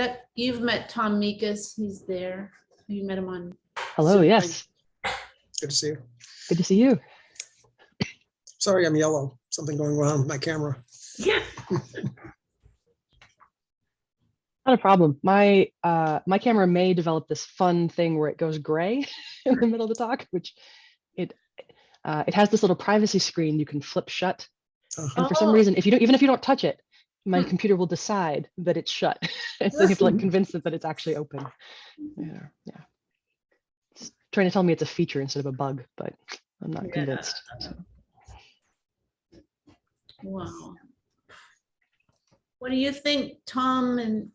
That you've met Tom Mikas, he's there. You met him on. Hello, Zoom. yes. Good to see you. Good to see you. Sorry, I'm yellow. Something going wrong with my camera. Yeah. Not a problem. My camera may develop this fun thing where it goes gray in the middle of the talk, which it has this little privacy screen you can flip shut. And for some reason, even if you don't touch it, my computer will decide that it's shut. And so you have to like convince it that it's actually open. Yeah. It's trying to tell me it's a feature instead of a bug, but I'm not convinced. So. Wow. What do you think, Tom? And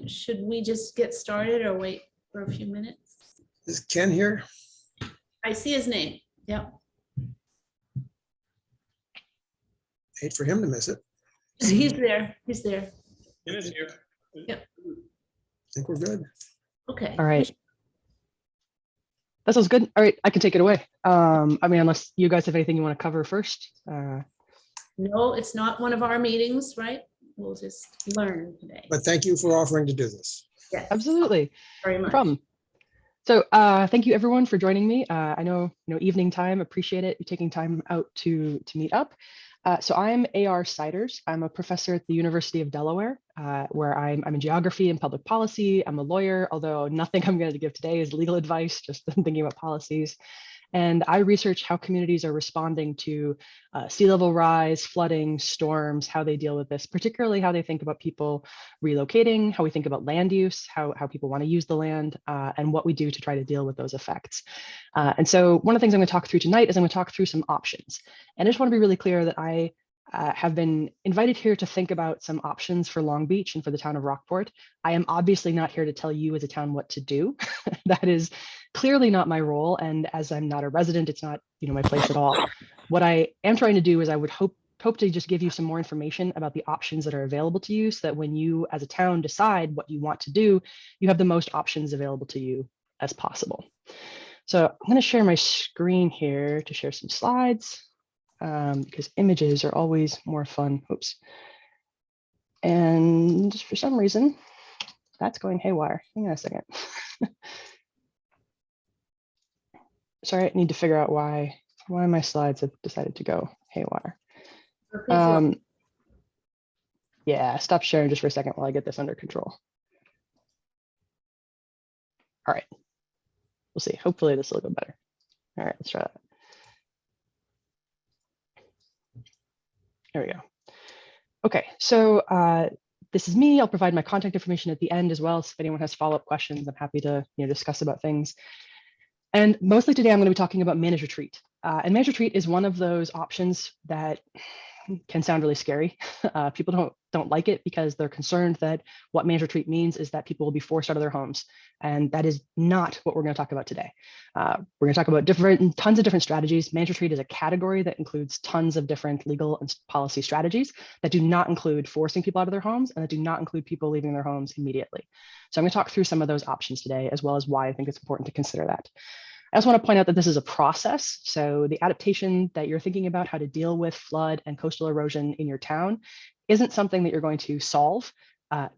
should we just get started or wait for a few minutes? Is Ken here? I see his name. Yep. Hate for him to miss it. He's there. He's there. It is here. Yep. I think we're good. Okay. All right. That sounds good. All right, I can take it away. I mean, unless you guys have anything you want to cover first. No, it's not one of our meetings, right? We'll just learn today. But thank you for offering to do this. Yes. Absolutely. Very much. No problem. So thank you everyone for joining me. I know, evening time, appreciate it, you taking time out to meet up. So I'm A.R. Siders. I'm a professor at the University of Delaware, where I'm in geography and public policy. I'm a lawyer, although nothing I'm going to give today is legal advice, just thinking about policies. And I research how communities are responding to sea level rise, flooding, storms, how they deal with this, particularly how they think about people relocating, how we think about land use, how people want to use the land, and what we do to try to deal with those effects. And so one of the things I'm going to talk through tonight is I'm going to talk through some options. And I just want to be really clear that I have been invited here to think about some options for Long Beach and for the town of Rockport. I am obviously not here to tell you as a town what to do. That is clearly not my role. And as I'm not a resident, it's not my place at all. What I am trying to do is I would hope to just give you some more information about the options that are available to you so that when you as a town decide what you want to do, you have the most options available to you as possible. So I'm going to share my screen here to share some slides. Because images are always more fun. Oops. And for some reason, that's going haywire. Hang on a second. Sorry, I need to figure out why my slides have decided to go haywire. Yeah, stop sharing just for a second while I get this under control. All right, we'll see. Hopefully this will go better. All right, let's try that. There we go. Okay, so this is me. I'll provide my contact information at the end as well. So if anyone has follow-up questions, I'm happy to discuss about things. And mostly today, I'm going to be talking about managed retreat. And managed retreat is one of those options that can sound really scary. People don't like it because they're concerned that what managed retreat means is that people will be forced out of their homes. And that is not what we're going to talk about today. We're going to talk about tons of different strategies. Managed retreat is a category that includes tons of different legal and policy strategies that do not include forcing people out of their homes and that do not include people leaving their homes immediately. So I'm going to talk through some of those options today, as well as why I think it's important to consider that. I also want to point out that this is a process. So the adaptation that you're thinking about how to deal with flood and coastal erosion in your town isn't something that you're going to solve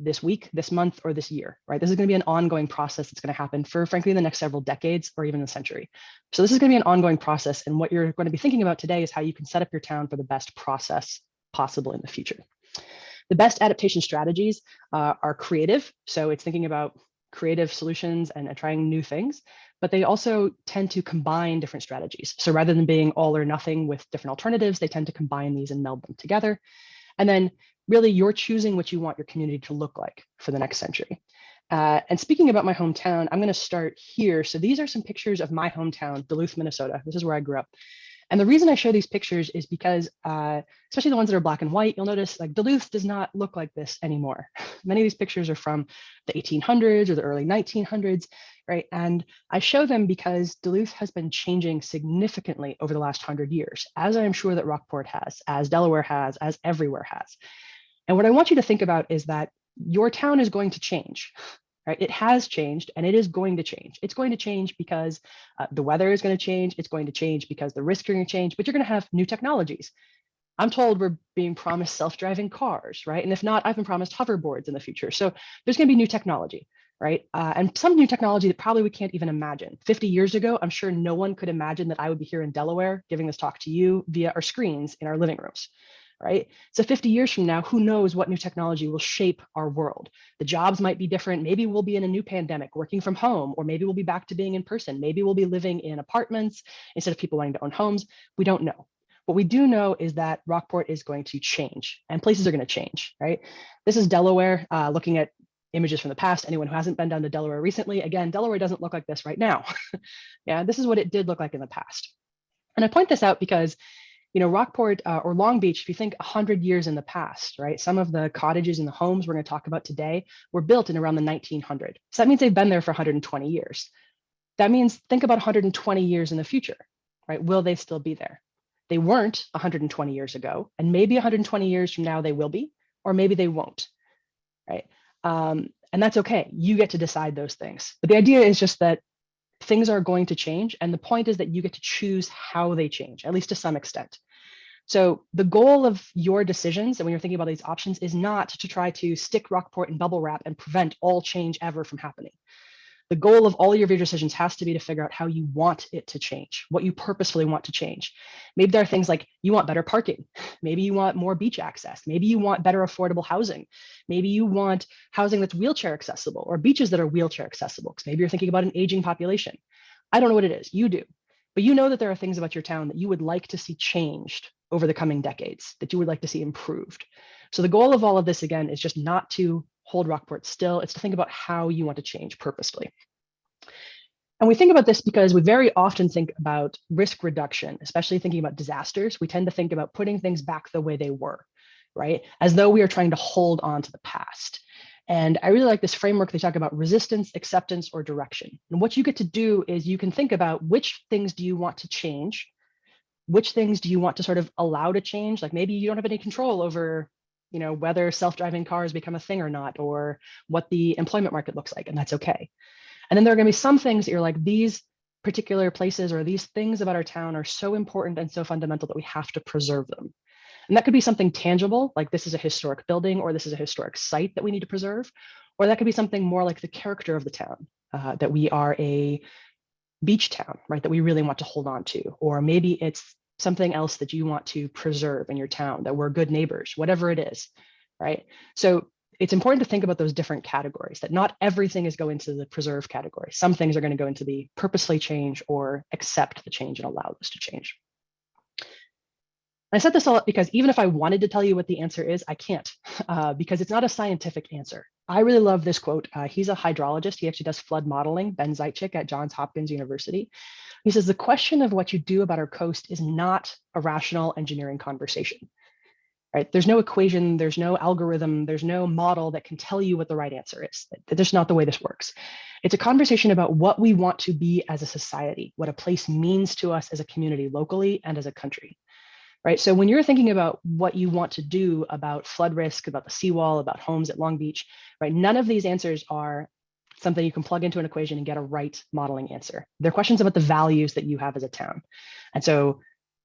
this week, this month, or this year, right? This is going to be an ongoing process that's going to happen for, frankly, the next several decades or even a century. So this is going to be an ongoing process. And what you're going to be thinking about today is how you can set up your town for the best process possible in the future. The best adaptation strategies are creative. So it's thinking about creative solutions and trying new things, but they also tend to combine different strategies. So rather than being all or nothing with different alternatives, they tend to combine these and meld them together. And then really you're choosing what you want your community to look like for the next century. And speaking about my hometown, I'm going to start here. So these are some pictures of my hometown, Duluth, Minnesota. This is where I grew up. And the reason I show these pictures is because, especially the ones that are black and white, you'll notice like Duluth does not look like this anymore. Many of these pictures are from the 1800s or the early 1900s, right? And I show them because Duluth has been changing significantly over the last 100 years, as I am sure that Rockport has, as Delaware has, as everywhere has. And what I want you to think about is that your town is going to change. Right? It has changed and it is going to change. It's going to change because the weather is going to change. It's going to change because the risks are going to change, but you're going to have new technologies. I'm told we're being promised self-driving cars, right? And if not, I've been promised hoverboards in the future. So there's going to be new technology, right? And some new technology that probably we can't even imagine. 50 years ago, I'm sure no one could imagine that I would be here in Delaware giving this talk to you via our screens in our living rooms, right? So 50 years from now, who knows what new technology will shape our world? The jobs might be different. Maybe we'll be in a new pandemic working from home, or maybe we'll be back to being in person. Maybe we'll be living in apartments instead of people wanting to own homes. We don't know. What we do know is that Rockport is going to change and places are going to change, right? This is Delaware, looking at images from the past. Anyone who hasn't been down to Delaware recently, again, Delaware doesn't look like this right now. Yeah, this is what it did look like in the past. And I point this out because, you know, Rockport or Long Beach, if you think 100 years in the past, right? Some of the cottages and the homes we're going to talk about today were built in around the 1900s. So that means they've been there for 120 years. That means think about 120 years in the future, right? Will they still be there? They weren't 120 years ago, and maybe 120 years from now they will be, or maybe they won't, right? And that's okay. You get to decide those things. But the idea is just that things are going to change, and the point is that you get to choose how they change, at least to some extent. So the goal of your decisions, and when you're thinking about these options, is not to try to stick Rockport in bubble wrap and prevent all change ever from happening. The goal of all of your decisions has to be to figure out how you want it to change, what you purposefully want to change. Maybe there are things like you want better parking. Maybe you want more beach access. Maybe you want better affordable housing. Maybe you want housing that's wheelchair accessible or beaches that are wheelchair accessible, because maybe you're thinking about an aging population. I don't know what it is, you do. But you know that there are things about your town that you would like to see changed over the coming decades, that you would like to see improved. So the goal of all of this, again, is just not to hold Rockport still. It's to think about how you want to change purposefully. And we think about this because we very often think about risk reduction, especially thinking about disasters. We tend to think about putting things back the way they were, right? As though we are trying to hold on to the past. And I really like this framework. They talk about resistance, acceptance, or direction. And what you get to do is you can think about which things do you want to change? Which things do you want to sort of allow to change? Like maybe you don't have any control over, you know, whether self-driving cars become a thing or not, or what the employment market looks like, and that's okay. And then there are going to be some things that you're like, these particular places or these things about our town are so important and so fundamental that we have to preserve them. And that could be something tangible, like this is a historic building, or this is a historic site that we need to preserve. Or that could be something more like the character of the town, that we are a beach town, right, that we really want to hold on to. Or maybe it's something else that you want to preserve in your town, that we're good neighbors, whatever it is, right? So it's important to think about those different categories, that not everything is going to the preserve category. Some things are going to go into the purposely change or accept the change and allow this to change. I set this all up because even if I wanted to tell you what the answer is, I can't, because it's not a scientific answer. I really love this quote. He's a hydrologist. He actually does flood modeling, Ben Zeitchik at Johns Hopkins University. He says, the question of what you do about our coast is not a rational engineering conversation, right? There's no equation, there's no algorithm, there's no model that can tell you what the right answer is. That's just not the way this works. It's a conversation about what we want to be as a society, what a place means to us as a community locally and as a country. Right. So when you're thinking about what you want to do about flood risk, about the seawall, about homes at Long Beach, right, none of these answers are something you can plug into an equation and get a right modeling answer. They're questions about the values that you have as a town. And so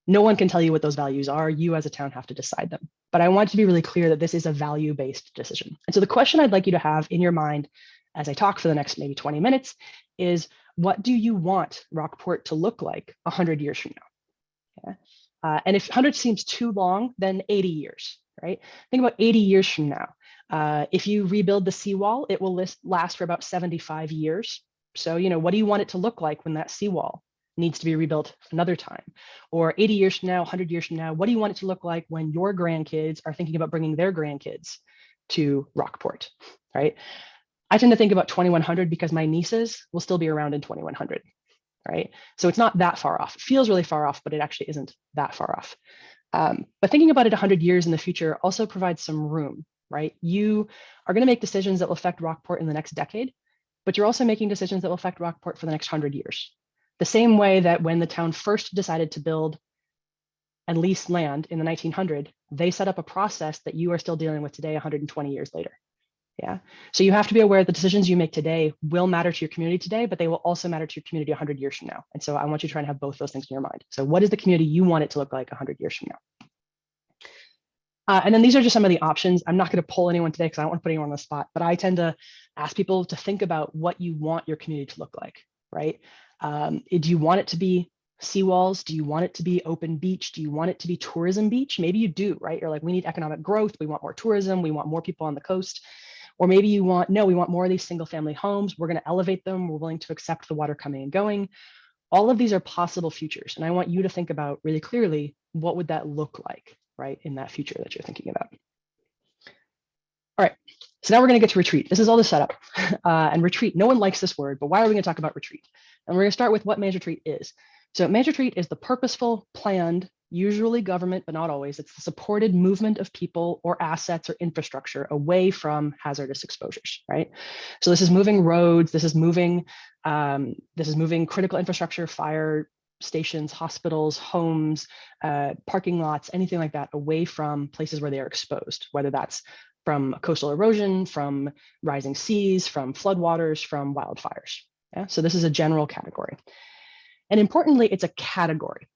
no one can tell you what those values are. You as a town have to decide them. But I want to be really clear that this is a value-based decision. And so the question I'd like you to have in your mind as I talk for the next maybe 20 minutes is, what do you want Rockport to look like 100 years from now? Okay. And if 100 seems too long, then 80 years, right? Think about 80 years from now. If you rebuild the seawall, it will last for about 75 years. So, you know, what do you want it to look like when that seawall needs to be rebuilt another time? Or 80 years from now, 100 years from now, what do you want it to look like when your grandkids are thinking about bringing their grandkids to Rockport, right? I tend to think about 2100 because my nieces will still be around in 2100. Right? So it's not that far off. It feels really far off, but it actually isn't that far off. But thinking about it 100 years in the future also provides some room, right? You are going to make decisions that will affect Rockport in the next decade, but you're also making decisions that will affect Rockport for the next 100 years. The same way that when the town first decided to build and lease land in the 1900s, they set up a process that you are still dealing with today 120 years later. Yeah. So you have to be aware the decisions you make today will matter to your community today, but they will also matter to your community 100 years from now. And so I want you to try and have both those things in your mind. So what is the community you want it to look like 100 years from now? And then these are just some of the options. I'm not going to pull anyone today because I don't want to put anyone on the spot, but I tend to ask people to think about what you want your community to look like, right? Do you want it to be seawalls? Do you want it to be open beach? Do you want it to be tourism beach? Maybe you do, right? You're like, we need economic growth. We want more tourism. We want more people on the coast. Or maybe you want, no, we want more of these single family homes. We're going to elevate them. We're willing to accept the water coming and going. All of these are possible futures. And I want you to think about really clearly, what would that look like, right, in that future that you're thinking about. All right, so now we're going to get to retreat. This is all the setup. And retreat, no one likes this word, but why are we going to talk about retreat? And we're going to start with what managed retreat is. So managed retreat is the purposeful, planned, usually government, but not always, it's the supported movement of people or assets or infrastructure away from hazardous exposures, right? So this is moving roads, this is moving critical infrastructure, fire stations, hospitals, homes, parking lots, anything like that, away from places where they are exposed, whether that's from coastal erosion, from rising seas, from floodwaters, from wildfires. Yeah? So this is a general category. And importantly, it's a category.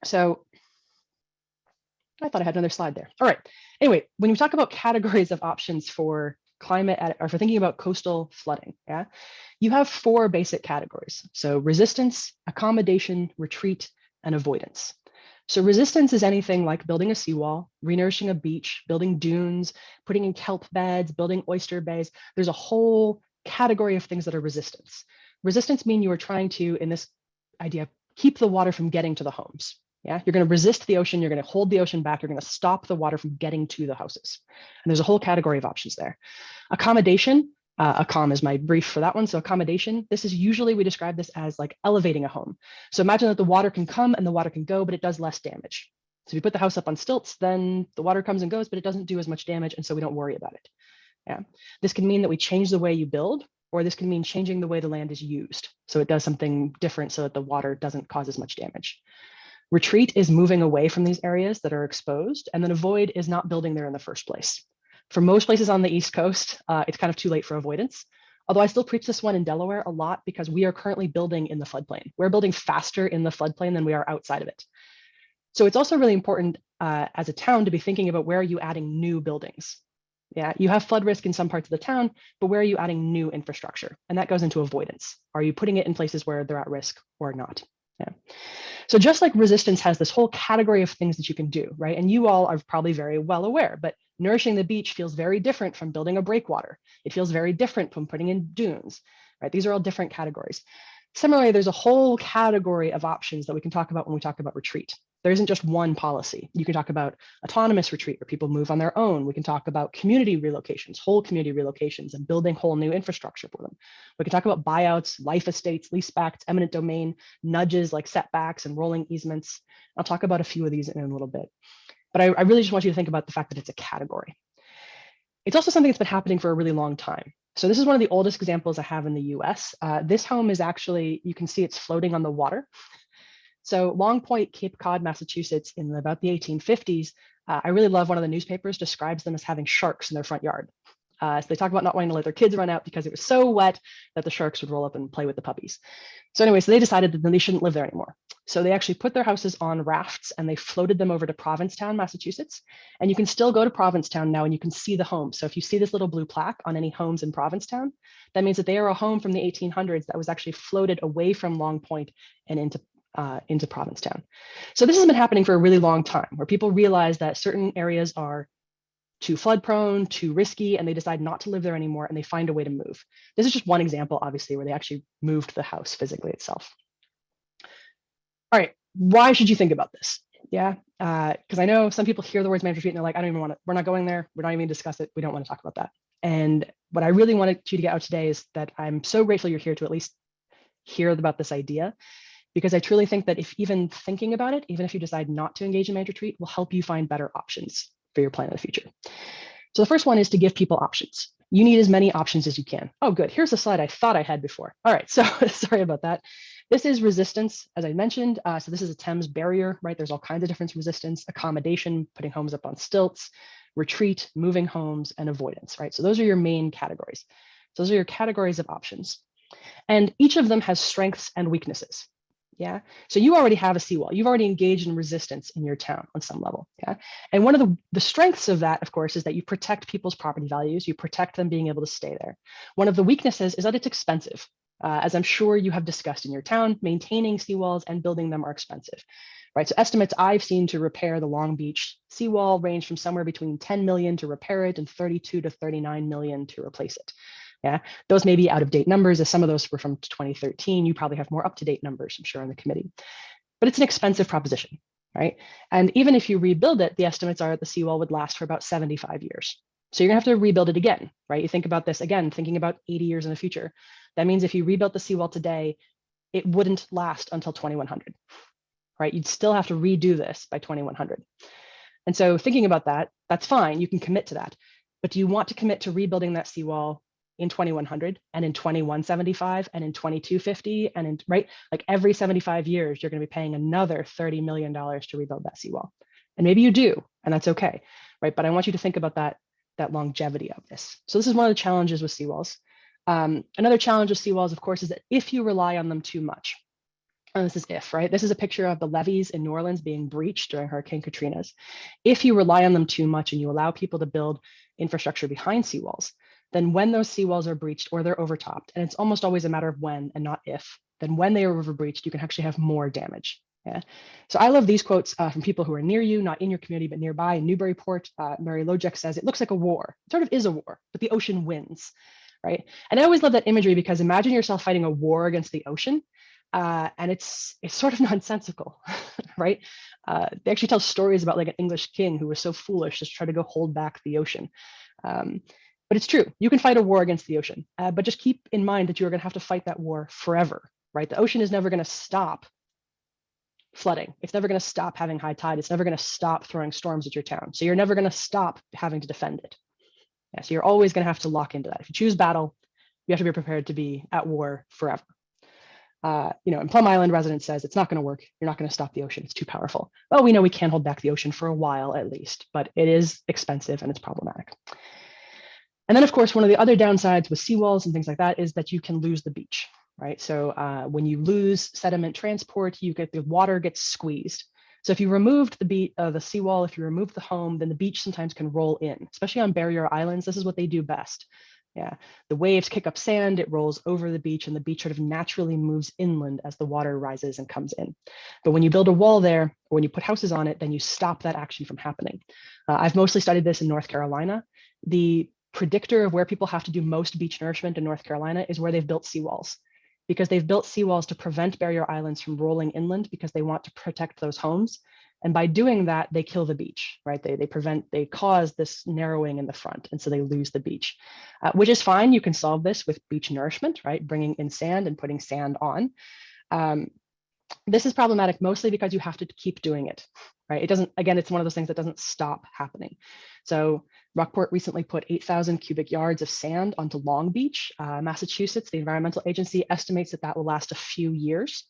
So I thought I had another slide there. All right. Anyway, when we talk about categories of options for climate or for thinking about coastal flooding, yeah, you have 4 basic categories. So resistance, accommodation, retreat, and avoidance. So resistance is anything like building a seawall, renourishing a beach, building dunes, putting in kelp beds, building oyster bays. There's a whole category of things that are resistance. Resistance mean you are trying to, in this idea, keep the water from getting to the homes. Yeah, you're going to resist the ocean. You're going to hold the ocean back. You're going to stop the water from getting to the houses. And there's a whole category of options there. Accommodation, accom is my brief for that one. So accommodation, this is usually, we describe this as like elevating a home. So imagine that the water can come and the water can go, but it does less damage. So if you put the house up on stilts, then the water comes and goes, but it doesn't do as much damage. And so we don't worry about it. Yeah, this can mean that we change the way you build, or this can mean changing the way the land is used. So it does something different so that the water doesn't cause as much damage. Retreat is moving away from these areas that are exposed, and then avoid is not building there in the first place. For most places on the East Coast, it's kind of too late for avoidance. Although I still preach this one in Delaware a lot because we are currently building in the floodplain. We're building faster in the floodplain than we are outside of it. So it's also really important as a town to be thinking about where are you adding new buildings. Yeah, you have flood risk in some parts of the town, but where are you adding new infrastructure? And that goes into avoidance. Are you putting it in places where they're at risk or not? Yeah. So just like resistance has this whole category of things that you can do, right? And you all are probably very well aware, but nourishing the beach feels very different from building a breakwater. It feels very different from putting in dunes, right? These are all different categories. Similarly, there's a whole category of options that we can talk about when we talk about retreat. There isn't just one policy. You can talk about autonomous retreat where people move on their own. We can talk about community relocations, whole community relocations, and building whole new infrastructure for them. We can talk about buyouts, life estates, leasebacks, eminent domain, nudges like setbacks and rolling easements. I'll talk about a few of these in a little bit. But I really just want you to think about the fact that it's a category. It's also something that's been happening for a really long time. So this is one of the oldest examples I have in the US. This home is actually, you can see it's floating on the water. So Long Point, Cape Cod, Massachusetts in about the 1850s, I really love one of the newspapers describes them as having sharks in their front yard. So they talk about not wanting to let their kids run out because it was so wet that the sharks would roll up and play with the puppies. So anyway, so they decided that they shouldn't live there anymore. So they actually put their houses on rafts and they floated them over to Provincetown, Massachusetts. And you can still go to Provincetown now and you can see the home. So if you see this little blue plaque on any homes in Provincetown, that means that they are a home from the 1800s that was actually floated away from Long Point and into Provincetown. So this has been happening for a really long time where people realize that certain areas are too flood prone, too risky, and they decide not to live there anymore and they find a way to move. This is just one example, obviously, where they actually moved the house physically itself. All right, why should you think about this? Yeah, because I know some people hear the words managed retreat and they're like, I don't even want to, we're not going there. We're not even discuss it. We don't want to talk about that. And what I really wanted you to get out today is that I'm so grateful you're here to at least hear about this idea, because I truly think that if even thinking about it, even if you decide not to engage in managed retreat, will help you find better options for your plan of the future. So the first one is to give people options. You need as many options as you can. Oh, good. Here's a slide I thought I had before. All right, so sorry about that. This is resistance, as I mentioned. So this is a Thames barrier, right? There's all kinds of different resistance, accommodation, putting homes up on stilts, retreat, moving homes, and avoidance, right? So those are your main categories. So those are your categories of options. And each of them has strengths and weaknesses. Yeah. So you already have a seawall. You've already engaged in resistance in your town on some level. Yeah. And one of the strengths of that, of course, is that you protect people's property values. You protect them being able to stay there. One of the weaknesses is that it's expensive. As I'm sure you have discussed in your town, maintaining seawalls and building them are expensive. Right. So estimates I've seen to repair the Long Beach seawall range from somewhere between 10 million to repair it and 32 to 39 million to replace it. Yeah, those may be out of date numbers, as some of those were from 2013. You probably have more up to date numbers, I'm sure, in the committee. But it's an expensive proposition, right? And even if you rebuild it, the estimates are that the seawall would last for about 75 years. So you're gonna have to rebuild it again, right? You think about this again, thinking about 80 years in the future. That means if you rebuilt the seawall today, it wouldn't last until 2100, right? You'd still have to redo this by 2100. And so thinking about that, that's fine, you can commit to that. But do you want to commit to rebuilding that seawall in 2100 and in 2175 and in 2250 and in, right, like every 75 years you're going to be paying another $30 million to rebuild that seawall? And maybe you do, and that's okay, right? But I want you to think about that longevity of this. So this is one of the challenges with seawalls. Another challenge with seawalls, of course, is that if you rely on them too much, and this is if, right? This is a picture of the levees in New Orleans being breached during Hurricane Katrina's. If you rely on them too much and you allow people to build infrastructure behind seawalls, then when those seawalls are breached or they're overtopped, and it's almost always a matter of when and not if, then when they are over breached, you can actually have more damage. Yeah. So I love these quotes from people who are near you, not in your community, but nearby. In Newburyport, Mary Lojek says, "It looks like a war. It sort of is a war, but the ocean wins," right? And I always love that imagery because imagine yourself fighting a war against the ocean. And it's sort of nonsensical, right? They actually tell stories about like an English king who was so foolish just to try to go hold back the ocean. But it's true, you can fight a war against the ocean, but just keep in mind that you're going to have to fight that war forever, right? The ocean is never going to stop flooding. It's never going to stop having high tide. It's never going to stop throwing storms at your town. So you're never going to stop having to defend it. Yeah, so you're always going to have to lock into that. If you choose battle, you have to be prepared to be at war forever. And Plum Island resident says it's not going to work. You're not going to stop the ocean. It's too powerful. Well, we know we can hold back the ocean for a while at least, but it is expensive and it's problematic. And then, of course, one of the other downsides with seawalls and things like that is that you can lose the beach, right? So when you lose sediment transport, the water gets squeezed. So if you removed the seawall, if you remove the home, then the beach sometimes can roll in, especially on barrier islands. This is what they do best. Yeah, the waves kick up sand, it rolls over the beach, and the beach sort of naturally moves inland as the water rises and comes in. But when you build a wall there, or when you put houses on it, then you stop that action from happening. I've mostly studied this in North Carolina. The predictor of where people have to do most beach nourishment in North Carolina is where they've built seawalls, because they've built seawalls to prevent barrier islands from rolling inland because they want to protect those homes. And by doing that, they kill the beach, right? They cause this narrowing in the front, and so they lose the beach, which is fine. You can solve this with beach nourishment, right? Bringing in sand and putting sand on. This is problematic mostly because you have to keep doing it, right? It doesn't, again, it's one of those things that doesn't stop happening. So Rockport recently put 8,000 cubic yards of sand onto Long Beach, Massachusetts. The environmental agency estimates that will last a few years.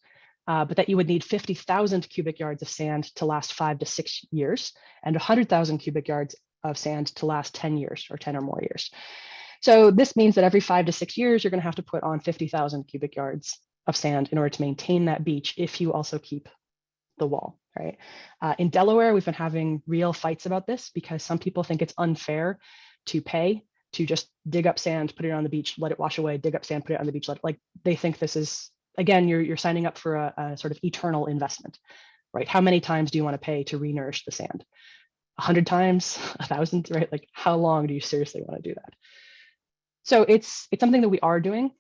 But that you would need 50,000 cubic yards of sand to last 5 to 6 years, and 100,000 cubic yards of sand to last 10 years or 10 or more years. So this means that every 5 to 6 years, you're going to have to put on 50,000 cubic yards of sand in order to maintain that beach if you also keep the wall, right? In Delaware, we've been having real fights about this because some people think it's unfair to pay to just dig up sand, put it on the beach, let it wash away, dig up sand, put it on the beach, they think this is, again, you're signing up for a sort of eternal investment, right? How many times do you want to pay to re-nourish the sand? 100 times, 1,000, right? Like, how long do you seriously want to do that? So it's something that we are doing.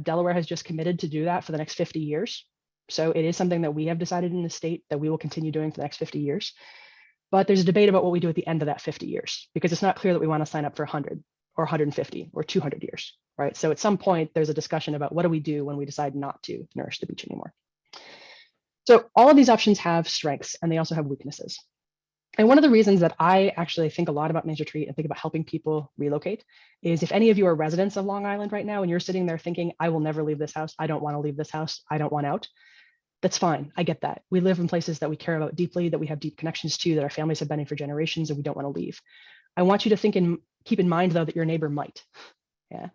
Delaware has just committed to do that for the next 50 years. So it is something that we have decided in the state that we will continue doing for the next 50 years. But there's a debate about what we do at the end of that 50 years, because it's not clear that we want to sign up for 100 or 150 or 200 years, right? So at some point, there's a discussion about what do we do when we decide not to nourish the beach anymore. So all of these options have strengths and they also have weaknesses. And one of the reasons that I actually think a lot about Manage Retreat and think about helping people relocate is if any of you are residents of Long Island right now and you're sitting there thinking, I will never leave this house, I don't want to leave this house, I don't want out, that's fine. I get that. We live in places that we care about deeply, that we have deep connections to, that our families have been in for generations, and we don't want to leave. I want you to keep in mind, though, that your neighbor might. Yeah.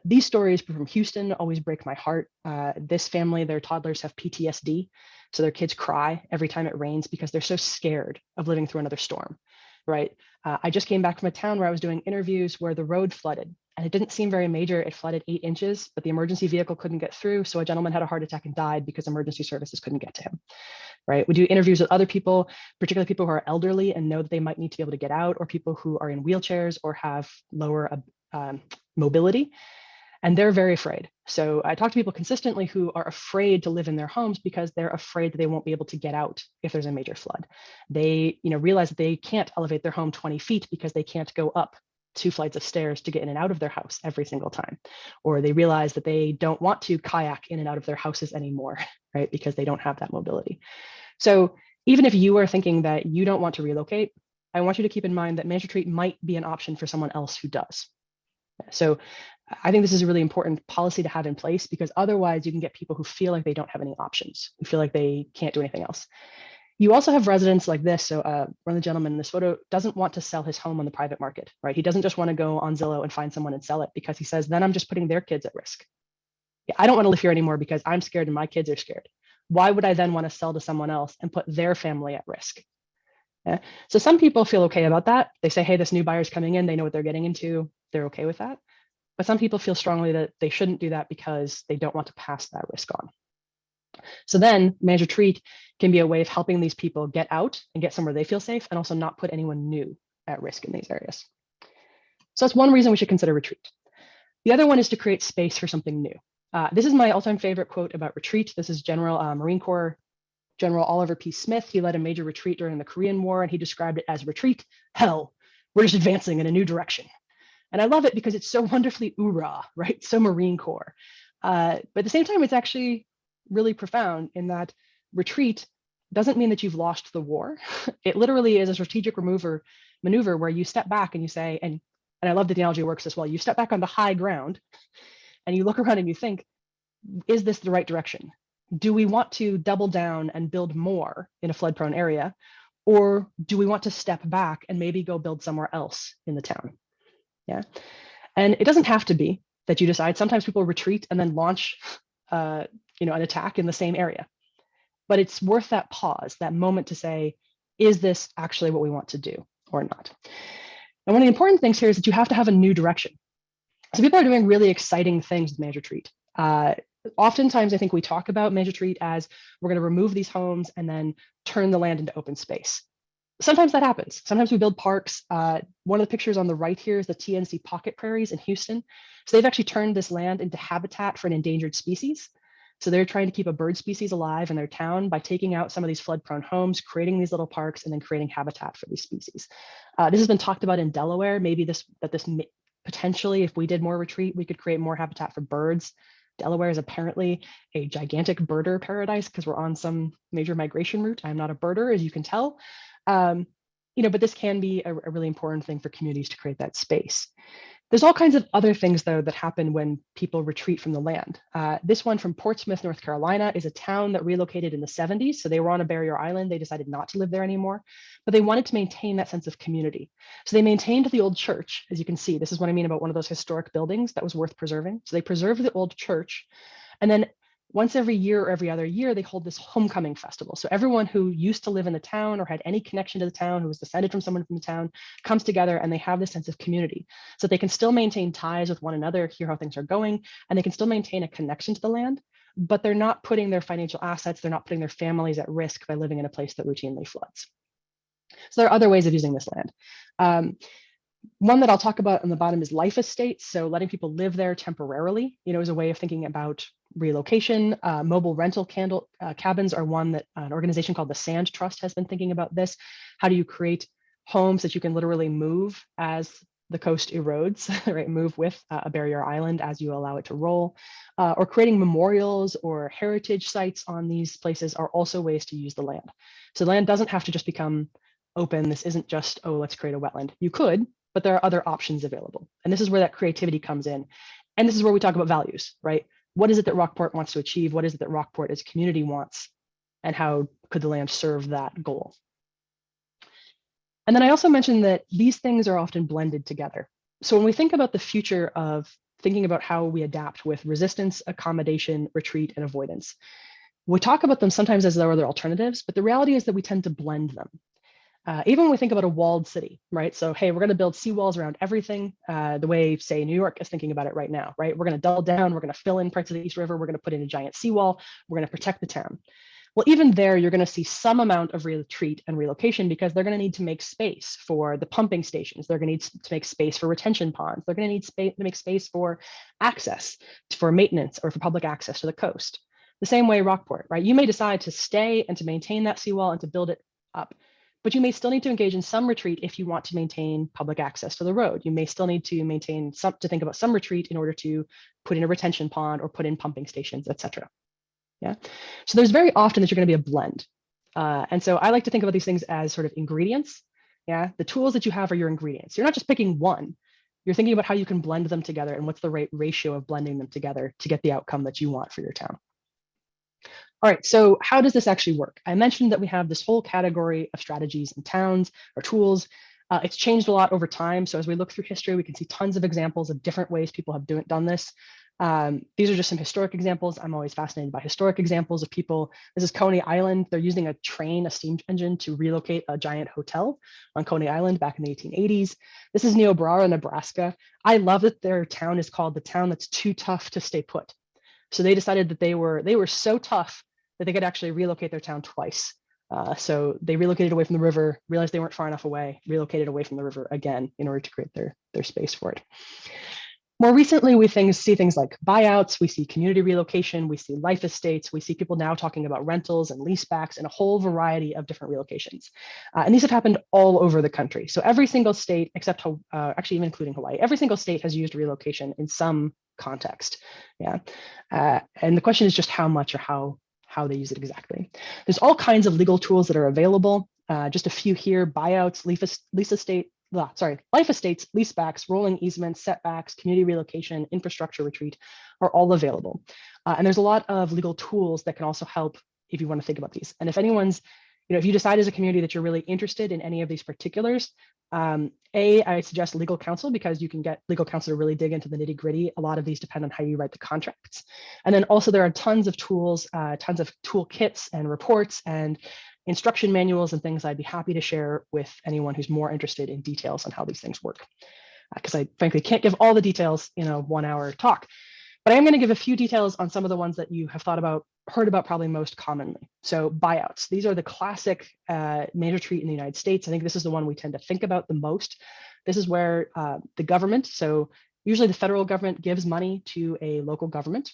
These stories from Houston always break my heart. This family, their toddlers have PTSD, so their kids cry every time it rains because they're so scared of living through another storm, right? I just came back from a town where I was doing interviews where the road flooded, and it didn't seem very major. It flooded 8 inches, but the emergency vehicle couldn't get through, so a gentleman had a heart attack and died because emergency services couldn't get to him, right? We do interviews with other people, particularly people who are elderly and know that they might need to be able to get out, or people who are in wheelchairs or have lower mobility, and they're very afraid. So I talk to people consistently who are afraid to live in their homes because they're afraid that they won't be able to get out if there's a major flood. They, realize that they can't elevate their home 20 feet because they can't go up 2 flights of stairs to get in and out of their house every single time. Or they realize that they don't want to kayak in and out of their houses anymore, right? Because they don't have that mobility. So even if you are thinking that you don't want to relocate, I want you to keep in mind that managed retreat might be an option for someone else who does. So I think this is a really important policy to have in place, because otherwise you can get people who feel like they don't have any options, who feel like they can't do anything else. You also have residents like this. So one of the gentlemen in this photo doesn't want to sell his home on the private market, right? He doesn't just want to go on Zillow and find someone and sell it, because he says, then I'm just putting their kids at risk. I don't want to live here anymore because I'm scared and my kids are scared. Why would I then want to sell to someone else and put their family at risk? Yeah. So some people feel okay about that. They say, hey, this new buyer's coming in, they know what they're getting into, they're okay with that. But some people feel strongly that they shouldn't do that because they don't want to pass that risk on. So then managed retreat can be a way of helping these people get out and get somewhere they feel safe, and also not put anyone new at risk in these areas. So that's one reason we should consider retreat. The other one is to create space for something new. This is my all-time favorite quote about retreat. This is Marine Corps General Oliver P. Smith. He led a major retreat during the Korean War, and he described it as retreat, hell, we're just advancing in a new direction. And I love it because it's so wonderfully oorah, right? So Marine Corps. But at the same time, it's actually really profound in that retreat doesn't mean that you've lost the war. It literally is a strategic maneuver where you step back and you say, and I love the analogy works as well, you step back on the high ground and you look around and you think, is this the right direction? Do we want to double down and build more in a flood-prone area? Or do we want to step back and maybe go build somewhere else in the town? Yeah, and it doesn't have to be that you decide. Sometimes people retreat and then launch, an attack in the same area. But it's worth that pause, that moment to say, is this actually what we want to do or not? And one of the important things here is that you have to have a new direction. So people are doing really exciting things with managed retreat. Oftentimes, I think we talk about managed retreat as we're going to remove these homes and then turn the land into open space. Sometimes that happens. Sometimes we build parks. One of the pictures on the right here is the TNC Pocket Prairies in Houston. So they've actually turned this land into habitat for an endangered species. So they're trying to keep a bird species alive in their town by taking out some of these flood-prone homes, creating these little parks, and then creating habitat for these species. This has been talked about in Delaware. Maybe this potentially, if we did more retreat, we could create more habitat for birds. Delaware is apparently a gigantic birder paradise because we're on some major migration route. I'm not a birder, as you can tell. But this can be a really important thing for communities to create that space. There's all kinds of other things, though, that happen when people retreat from the land. This one from Portsmouth, North Carolina, is a town that relocated in the 70s. So they were on a barrier island. They decided not to live there anymore, but they wanted to maintain that sense of community. So they maintained the old church. As you can see, this is what I mean about one of those historic buildings that was worth preserving. So they preserved the old church. And then once every year or every other year, they hold this homecoming festival. So everyone who used to live in the town or had any connection to the town, who was descended from someone from the town, comes together and they have this sense of community. So they can still maintain ties with one another, hear how things are going, and they can still maintain a connection to the land, but they're not putting their financial assets, they're not putting their families at risk by living in a place that routinely floods. So there are other ways of using this land. One that I'll talk about on the bottom is life estates. So letting people live there temporarily, is a way of thinking about relocation. Mobile rental cabins are one that an organization called the Sand Trust has been thinking about this. How do you create homes that you can literally move as the coast erodes, right? Move with a barrier island as you allow it to roll. Or creating memorials or heritage sites on these places are also ways to use the land. So the land doesn't have to just become open. This isn't just, oh, let's create a wetland. You could, but there are other options available. And this is where that creativity comes in. And this is where we talk about values, right? What is it that Rockport wants to achieve? What is it that Rockport as a community wants? And how could the land serve that goal? And then I also mentioned that these things are often blended together. So when we think about the future of thinking about how we adapt with resistance, accommodation, retreat, and avoidance. We talk about them sometimes as though they're alternatives, but the reality is that we tend to blend them. Even when we think about a walled city, right? So, hey, we're going to build seawalls around everything, the way, say, New York is thinking about it right now, right? We're going to double down, we're going to fill in parts of the East River, we're going to put in a giant seawall, we're going to protect the town. Well, even there, you're going to see some amount of retreat and relocation because they're going to need to make space for the pumping stations. They're going to need to make space for retention ponds. They're going to need to make space for access, for maintenance, or for public access to the coast. The same way Rockport, right? You may decide to stay and to maintain that seawall and to build it up, but you may still need to engage in some retreat if you want to maintain public access to the road. You may still need to think about some retreat in order to put in a retention pond or put in pumping stations, et cetera. Yeah. So there's very often that you're going to be a blend. And so I like to think about these things as sort of ingredients. Yeah. The tools that you have are your ingredients. You're not just picking one. You're thinking about how you can blend them together and what's the right ratio of blending them together to get the outcome that you want for your town. All right, so how does this actually work? I mentioned that we have this whole category of strategies and towns or tools. It's changed a lot over time. So as we look through history, we can see tons of examples of different ways people have done this. These are just some historic examples. I'm always fascinated by historic examples of people. This is Coney Island. They're using a train, a steam engine to relocate a giant hotel on Coney Island back in the 1880s. This is Niobrara, Nebraska. I love that their town is called the town that's too tough to stay put. So they decided that they were so tough that they could actually relocate their town twice. So they relocated away from the river, realized they weren't far enough away, relocated away from the river again in order to create their space for it. More recently, we see things like buyouts, we see community relocation, we see life estates, we see people now talking about rentals and leasebacks and a whole variety of different relocations. And these have happened all over the country. So every single state, except actually even including Hawaii, every single state has used relocation in some context. Yeah. And the question is just how much or how they use it exactly. There's all kinds of legal tools that are available. Just a few here: buyouts, life estates, leasebacks, rolling easements, setbacks, community relocation, infrastructure retreat are all available. And there's a lot of legal tools that can also help if you want to think about these. And if anyone's, if you decide as a community that you're really interested in any of these particulars, I suggest legal counsel, because you can get legal counsel to really dig into the nitty gritty. A lot of these depend on how you write the contracts. And then also there are tons of tools, tons of toolkits and reports and instruction manuals and things I'd be happy to share with anyone who's more interested in details on how these things work. Because I frankly can't give all the details in a 1 hour talk, but I am going to give a few details on some of the ones that you have heard about probably most commonly. So buyouts, these are the classic major retreat in the United States. I think this is the one we tend to think about the most. This is where the government, so usually the federal government, gives money to a local government.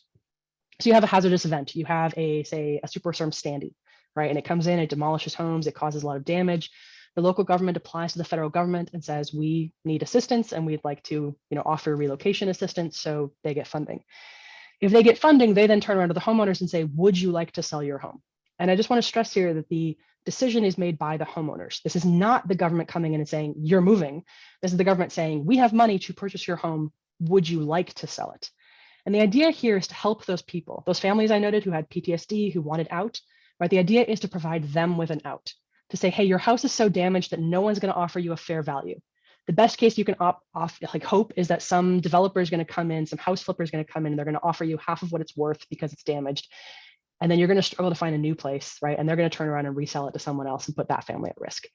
So you have a hazardous event. You have say a superstorm Sandy, right? And it comes in, it demolishes homes, it causes a lot of damage. The local government applies to the federal government and says, we need assistance and we'd like to, offer relocation assistance, so they get funding. If they get funding, they then turn around to the homeowners and say, would you like to sell your home? And I just want to stress here that the decision is made by the homeowners. This is not the government coming in and saying, you're moving. This is the government saying, we have money to purchase your home. Would you like to sell it? And the idea here is to help those people, those families I noted who had PTSD, who wanted out, right? The idea is to provide them with an out, to say, hey, your house is so damaged that no one's going to offer you a fair value. The best case you can hope is that some developer is going to come in, some house flipper is going to come in, and they're going to offer you half of what it's worth because it's damaged. And then you're going to struggle to find a new place, right? And they're going to turn around and resell it to someone else and put that family at risk.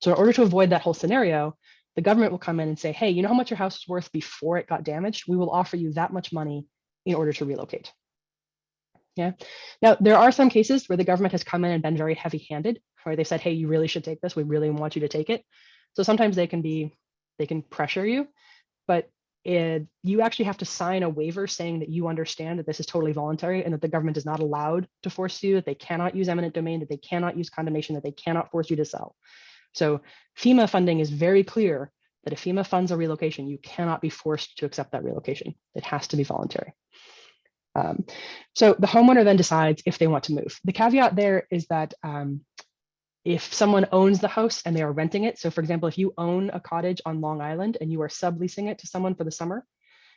So in order to avoid that whole scenario, the government will come in and say, hey, you know how much your house was worth before it got damaged? We will offer you that much money in order to relocate. Yeah. Now, there are some cases where the government has come in and been very heavy-handed, where they said, hey, you really should take this. We really want you to take it. So sometimes they can pressure you, but you actually have to sign a waiver saying that you understand that this is totally voluntary and that the government is not allowed to force you, that they cannot use eminent domain, that they cannot use condemnation, that they cannot force you to sell. So FEMA funding is very clear that if FEMA funds a relocation, you cannot be forced to accept that relocation. It has to be voluntary. So the homeowner then decides if they want to move. The caveat there is that if someone owns the house and they are renting it, so for example, if you own a cottage on Long Island and you are subleasing it to someone for the summer,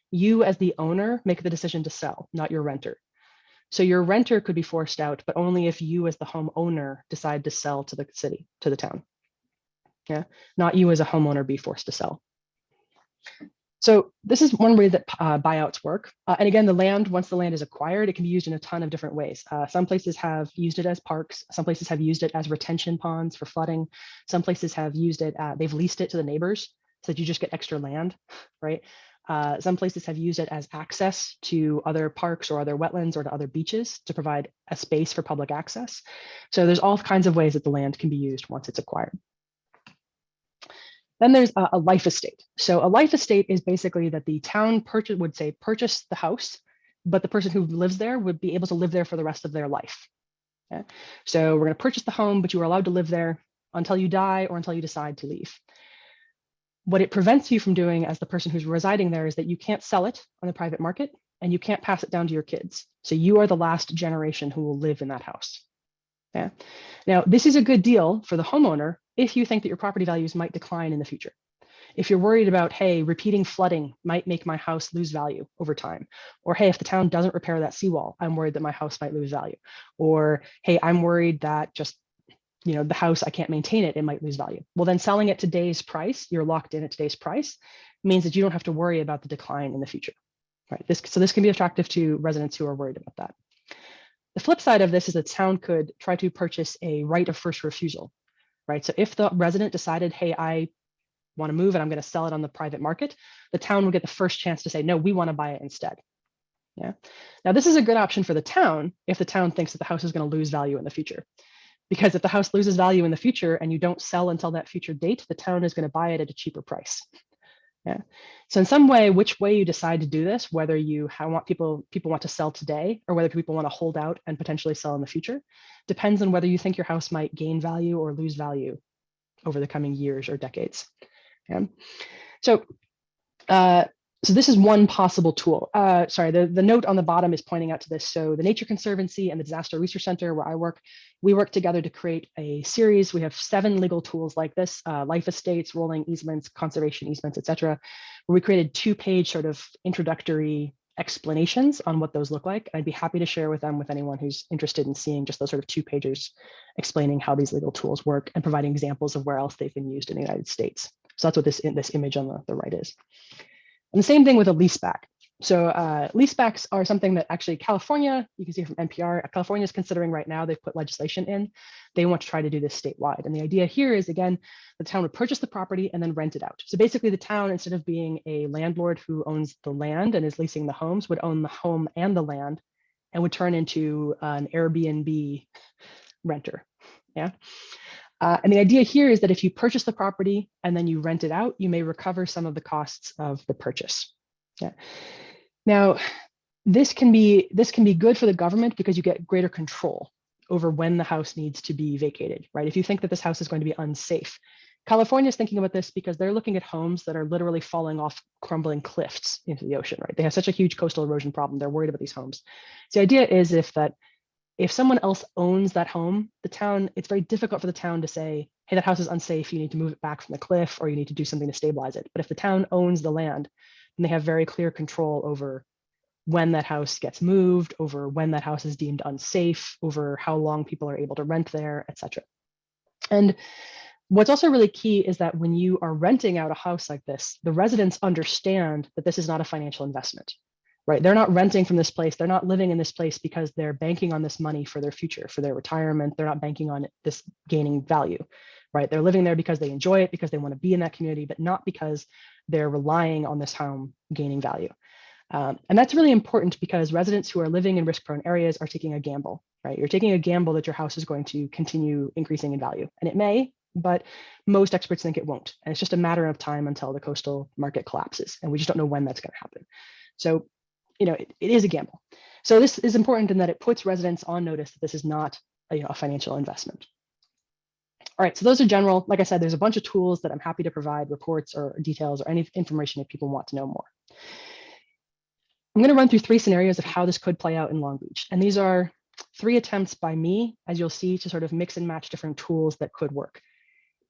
you as the owner make the decision to sell, not your renter. So your renter could be forced out, but only if you as the homeowner decide to sell to the city, to the town. Yeah, not you as a homeowner be forced to sell. So this is one way that buyouts work. And again, the land, once the land is acquired, it can be used in a ton of different ways. Some places have used it as parks. Some places have used it as retention ponds for flooding. Some places have used it, they've leased it to the neighbors so that you just get extra land, right? Some places have used it as access to other parks or other wetlands or to other beaches to provide a space for public access. So there's all kinds of ways that the land can be used once it's acquired. Then there's a life estate. So a life estate is basically that the town purchase the house, but the person who lives there would be able to live there for the rest of their life. Okay? So we're going to purchase the home, but you are allowed to live there until you die or until you decide to leave. What it prevents you from doing as the person who's residing there is that you can't sell it on the private market and you can't pass it down to your kids. So you are the last generation who will live in that house. Yeah. Now, this is a good deal for the homeowner if you think that your property values might decline in the future. If you're worried about, hey, repeating flooding might make my house lose value over time, or hey, if the town doesn't repair that seawall, I'm worried that my house might lose value, or hey, I'm worried that just the house, I can't maintain it, it might lose value. Well, then selling at today's price, you're locked in at today's price, means that you don't have to worry about the decline in the future. Right? So this can be attractive to residents who are worried about that. The flip side of this is that town could try to purchase a right of first refusal, right? So if the resident decided, hey, I want to move and I'm going to sell it on the private market, the town would get the first chance to say, no, we want to buy it instead. Yeah. Now, this is a good option for the town if the town thinks that the house is going to lose value in the future. Because if the house loses value in the future and you don't sell until that future date, the town is going to buy it at a cheaper price. Yeah. So in some way, which way you decide to do this, whether you want people want to sell today or whether people want to hold out and potentially sell in the future, depends on whether you think your house might gain value or lose value over the coming years or decades. Yeah. So this is one possible tool. Sorry, the note on the bottom is pointing out to this. So the Nature Conservancy and the Disaster Research Center where I work, we work together to create a series. We have 7 legal tools like this, life estates, rolling easements, conservation easements, et cetera, where we created 2-page sort of introductory explanations on what those look like. I'd be happy to share with them with anyone who's interested in seeing just those sort of 2-pagers explaining how these legal tools work and providing examples of where else they've been used in the United States. So that's what this image on the right is. And the same thing with a leaseback. So leasebacks are something that actually California, you can see from NPR, California is considering right now. They've put legislation in. They want to try to do this statewide. And the idea here is, again, the town would purchase the property and then rent it out. So basically the town, instead of being a landlord who owns the land and is leasing the homes, would own the home and the land and would turn into an Airbnb renter. Yeah. And the idea here is that if you purchase the property and then you rent it out, you may recover some of the costs of the purchase. Yeah. Now, this can be good for the government because you get greater control over when the house needs to be vacated, right? If you think that this house is going to be unsafe. California is thinking about this because they're looking at homes that are literally falling off crumbling cliffs into the ocean, right? They have such a huge coastal erosion problem. They're worried about these homes. So the idea is if someone else owns that home, the town, it's very difficult for the town to say, hey, that house is unsafe, you need to move it back from the cliff or you need to do something to stabilize it. But if the town owns the land, then they have very clear control over when that house gets moved, over when that house is deemed unsafe, over how long people are able to rent there, et cetera. And what's also really key is that when you are renting out a house like this, the residents understand that this is not a financial investment. Right? They're not renting from this place. They're not living in this place because they're banking on this money for their future, for their retirement. They're not banking on this gaining value, right? They're living there because they enjoy it, because they want to be in that community, but not because they're relying on this home gaining value. And that's really important because residents who are living in risk-prone areas are taking a gamble, right? You're taking a gamble that your house is going to continue increasing in value, and it may, but most experts think it won't. And it's just a matter of time until the coastal market collapses, and we just don't know when that's going to happen. So it is a gamble. So this is important in that it puts residents on notice that this is not a financial investment. All right, so those are general. Like I said, there's a bunch of tools that I'm happy to provide, reports or details or any information if people want to know more. I'm going to run through 3 scenarios of how this could play out in Long Beach. And these are 3 attempts by me, as you'll see, to sort of mix and match different tools that could work.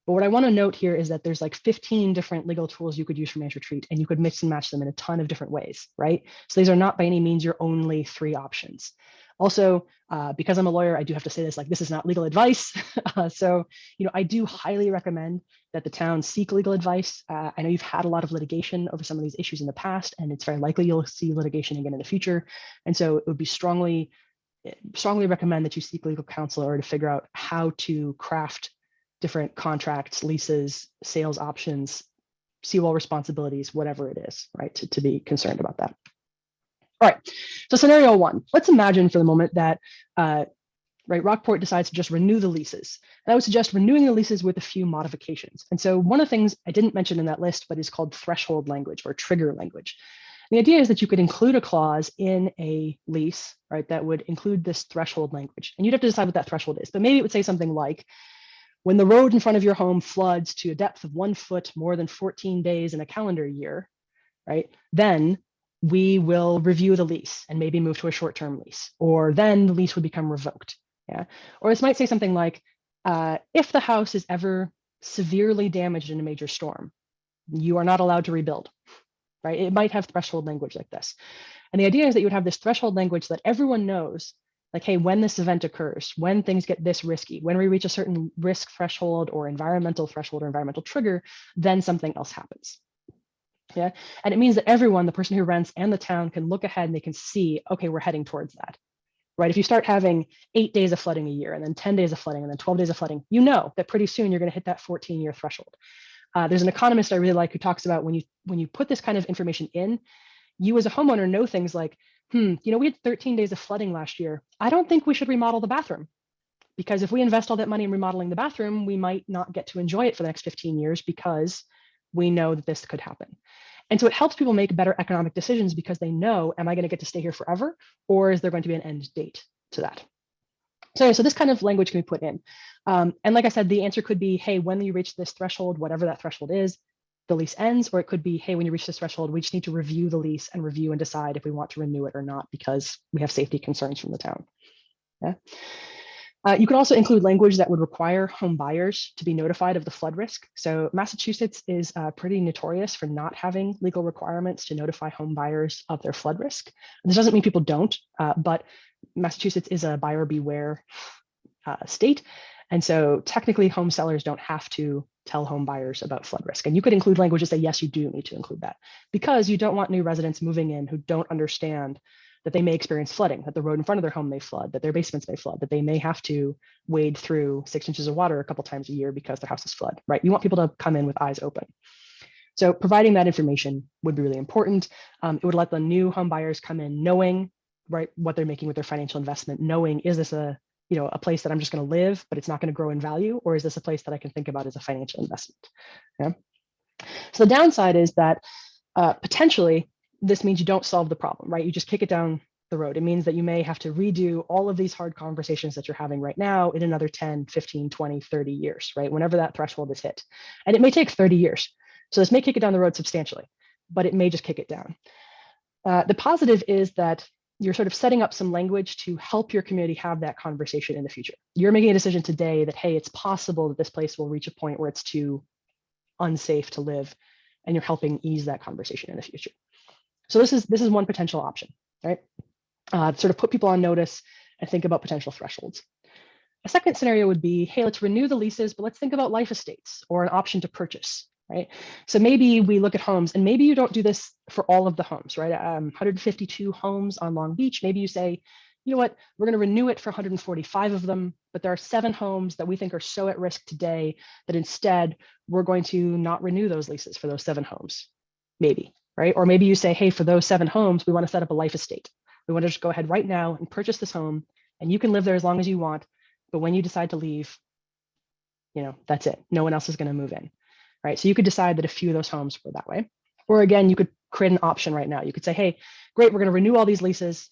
But what I want to note here is that there's like 15 different legal tools you could use for managed retreat, and you could mix and match them in a ton of different ways, right? So these are not by any means your only 3 options. Also, because I'm a lawyer, I do have to say this, like, this is not legal advice. So, I do highly recommend that the town seek legal advice. I know you've had a lot of litigation over some of these issues in the past, and it's very likely you'll see litigation again in the future. And so it would be strongly recommend that you seek legal counsel or to figure out how to craft different contracts, leases, sales options, seawall responsibilities, whatever it is, right, to be concerned about that. All right, so scenario one, let's imagine for the moment that Rockport decides to just renew the leases. And I would suggest renewing the leases with a few modifications. And so one of the things I didn't mention in that list, but is called threshold language or trigger language. The idea is that you could include a clause in a lease, right, that would include this threshold language. And you'd have to decide what that threshold is. But maybe it would say something like, when the road in front of your home floods to a depth of 1 foot more than 14 days in a calendar year, right, then we will review the lease and maybe move to a short-term lease, or then the lease would become revoked. Yeah. Or this might say something like, if the house is ever severely damaged in a major storm, you are not allowed to rebuild, right? It might have threshold language like this. And the idea is that you would have this threshold language that everyone knows, like, hey, when this event occurs, when things get this risky, when we reach a certain risk threshold or environmental trigger, then something else happens. Yeah. And it means that everyone, the person who rents and the town, can look ahead and they can see, okay, we're heading towards that. Right? If you start having 8 days of flooding a year and then 10 days of flooding and then 12 days of flooding, you know that pretty soon you're going to hit that 14-year threshold. There's an economist I really like who talks about when you put this kind of information in, you as a homeowner know things like, we had 13 days of flooding last year. I don't think we should remodel the bathroom, because if we invest all that money in remodeling the bathroom, we might not get to enjoy it for the next 15 years because we know that this could happen. And so it helps people make better economic decisions because they know, am I going to get to stay here forever? Or is there going to be an end date to that? So this kind of language can be put in. And like I said, the answer could be, hey, when you reach this threshold, whatever that threshold is, the lease ends. Or it could be, hey, when you reach this threshold, we just need to review the lease and decide if we want to renew it or not because we have safety concerns from the town. Yeah. You could also include language that would require home buyers to be notified of the flood risk. So Massachusetts is pretty notorious for not having legal requirements to notify home buyers of their flood risk. This doesn't mean people don't, but Massachusetts is a buyer beware state. And so technically home sellers don't have to tell home buyers about flood risk. And you could include language that say, yes, you do need to include that, because you don't want new residents moving in who don't understand that they may experience flooding, that the road in front of their home may flood, that their basements may flood, that they may have to wade through 6 inches of water a couple times a year because their houses flood, right? You want people to come in with eyes open. So providing that information would be really important. It would let the new home buyers come in knowing, right, what they're making with their financial investment, knowing, is this a place that I'm just going to live, but it's not going to grow in value, or is this a place that I can think about as a financial investment? Yeah. So the downside is that potentially, this means you don't solve the problem, right? You just kick it down the road. It means that you may have to redo all of these hard conversations that you're having right now in another 10, 15, 20, 30 years, right? Whenever that threshold is hit. And it may take 30 years. So this may kick it down the road substantially, but it may just kick it down. The positive is that you're sort of setting up some language to help your community have that conversation in the future. You're making a decision today that, hey, it's possible that this place will reach a point where it's too unsafe to live, and you're helping ease that conversation in the future. So this is one potential option, right? Sort of put people on notice and think about potential thresholds. A second scenario would be, hey, let's renew the leases, but let's think about life estates or an option to purchase, right? So maybe we look at homes, and maybe you don't do this for all of the homes, right? 152 homes on Long Beach. Maybe you say, you know what, we're going to renew it for 145 of them, but there are 7 homes that we think are so at risk today that instead we're going to not renew those leases for those 7 homes, maybe, right? Or maybe you say, hey, for those 7 homes, we want to set up a life estate. We want to just go ahead right now and purchase this home, and you can live there as long as you want. But when you decide to leave, that's it. No one else is going to move in, right? So you could decide that a few of those homes were that way. Or again, you could create an option right now. You could say, hey, great, we're going to renew all these leases,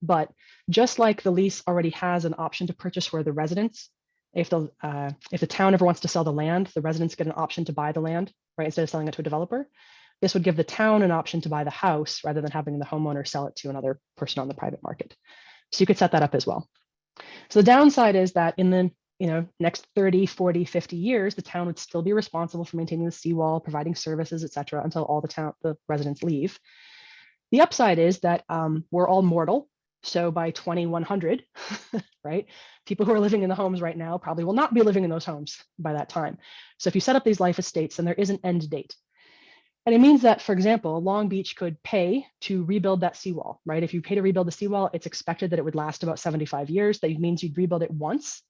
but just like the lease already has an option to purchase for the residents, if the town ever wants to sell the land, the residents get an option to buy the land, right? Instead of selling it to a developer. This would give the town an option to buy the house rather than having the homeowner sell it to another person on the private market. So you could set that up as well. So the downside is that in the next 30, 40, 50 years, the town would still be responsible for maintaining the seawall, providing services, et cetera, until all the residents leave. The upside is that we're all mortal. So by 2100, right, people who are living in the homes right now probably will not be living in those homes by that time. So if you set up these life estates, then there is an end date. And it means that, for example, Long Beach could pay to rebuild that seawall, right? If you pay to rebuild the seawall, it's expected that it would last about 75 years. That means you'd rebuild it once,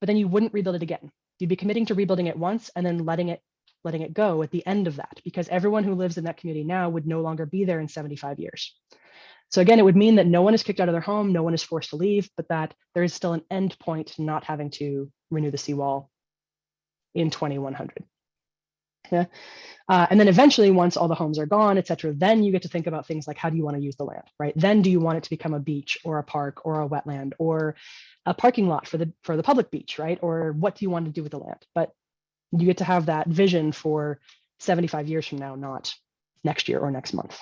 but then you wouldn't rebuild it again. You'd be committing to rebuilding it once and then letting it go at the end of that, because everyone who lives in that community now would no longer be there in 75 years. So again, it would mean that no one is kicked out of their home, no one is forced to leave, but that there is still an end point to not having to renew the seawall in 2100. Yeah. And then eventually, once all the homes are gone, et cetera, then you get to think about things like, how do you want to use the land, right? Then do you want it to become a beach or a park or a wetland or a parking lot for the public beach, right? Or what do you want to do with the land? But you get to have that vision for 75 years from now, not next year or next month.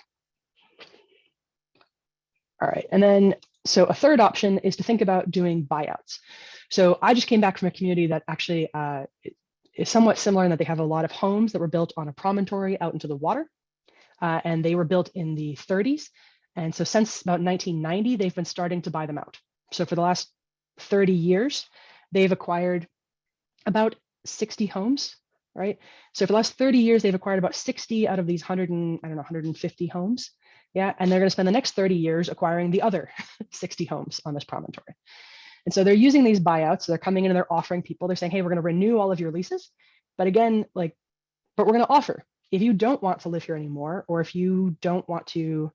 All right, and then, so a third option is to think about doing buyouts. So I just came back from a community that actually is somewhat similar in that they have a lot of homes that were built on a promontory out into the water, and they were built in the 30s. And so since about 1990, they've been starting to buy them out. So for the last 30 years, they've acquired about 60 homes, right? So for the last 30 years, they've acquired about 60 out of these 150 homes. Yeah, and they're going to spend the next 30 years acquiring the other 60 homes on this promontory. And so they're using these buyouts. So they're coming in and they're offering people, they're saying, hey, we're going to renew all of your leases. But again, but we're going to offer, if you don't want to live here anymore, or if you don't want to,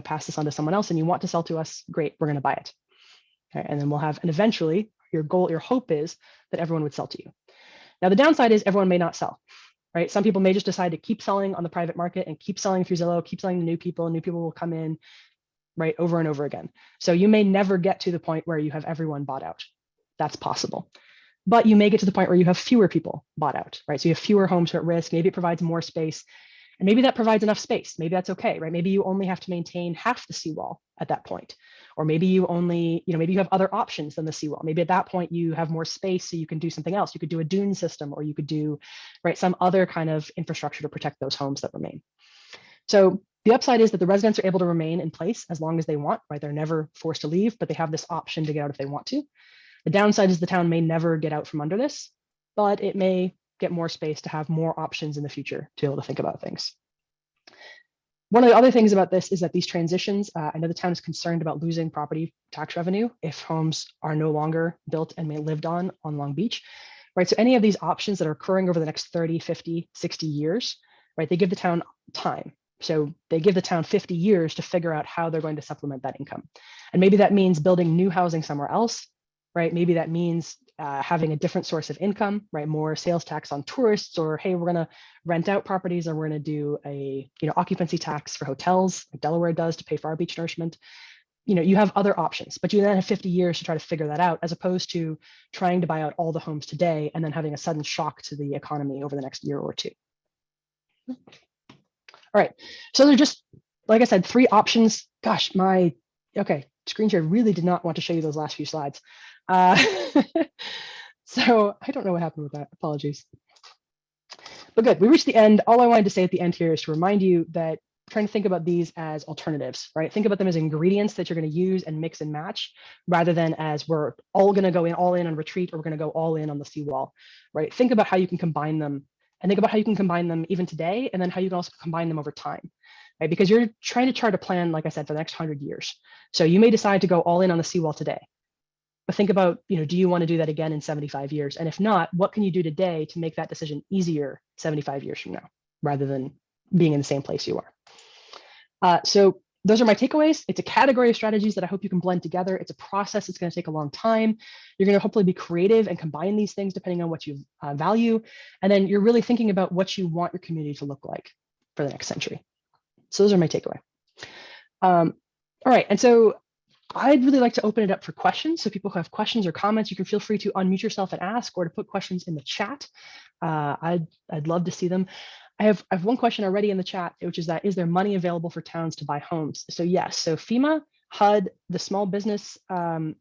pass this on to someone else and you want to sell to us, great, we're going to buy it. Okay, and then we'll have, and eventually your hope is that everyone would sell to you. Now, the downside is everyone may not sell. Right? Some people may just decide to keep selling on the private market and keep selling through Zillow, keep selling to new people will come in, right, over and over again. So you may never get to the point where you have everyone bought out. That's possible. But you may get to the point where you have fewer people bought out, right? So you have fewer homes who are at risk. Maybe it provides more space. And maybe that provides enough space. Maybe that's okay, right? Maybe you only have to maintain half the seawall at that point. Or maybe you only, maybe you have other options than the seawall. Maybe at that point you have more space so you can do something else. You could do a dune system, or you could do, right, some other kind of infrastructure to protect those homes that remain. So the upside is that the residents are able to remain in place as long as they want, right? They're never forced to leave, but they have this option to get out if they want to. The downside is the town may never get out from under this, but it may get more space to have more options in the future to be able to think about things. One of the other things about this is that these transitions, I know the town is concerned about losing property tax revenue if homes are no longer built and lived on Long Beach, right? So any of these options that are occurring over the next 30, 50, 60 years, right? They give the town time. So they give the town 50 years to figure out how they're going to supplement that income. And maybe that means building new housing somewhere else, right? Maybe that means having a different source of income, right? More sales tax on tourists, or hey, we're going to rent out properties, or we're going to do a occupancy tax for hotels, like Delaware does, to pay for our beach nourishment. You have other options, but you then have 50 years to try to figure that out, as opposed to trying to buy out all the homes today and then having a sudden shock to the economy over the next year or two. All right, so they're just, like I said, 3 options. Gosh, okay, screen share really did not want to show you those last few slides. So I don't know what happened with that. Apologies. But good, we reached the end. All I wanted to say at the end here is to remind you that trying to think about these as alternatives, right? Think about them as ingredients that you're going to use and mix and match, rather than as we're all going to go all in on retreat, or we're going to go all in on the seawall, right? Think about how you can combine them, and think about how you can combine them even today, and then how you can also combine them over time, right? Because you're trying to chart a plan, like I said, for the next 100 years. So you may decide to go all in on the seawall today, but think about, do you want to do that again in 75 years? And if not, what can you do today to make that decision easier 75 years from now, rather than being in the same place you are? So those are my takeaways. It's a category of strategies that I hope you can blend together. It's a process. It's going to take a long time. You're going to hopefully be creative and combine these things depending on what you value. And then you're really thinking about what you want your community to look like for the next century. So those are my takeaway. All right. And so I'd really like to open it up for questions. So people who have questions or comments, you can feel free to unmute yourself and ask, or to put questions in the chat. I'd love to see them. I have one question already in the chat, which is that, is there money available for towns to buy homes? So yes, so FEMA, HUD, the Small Business SBA,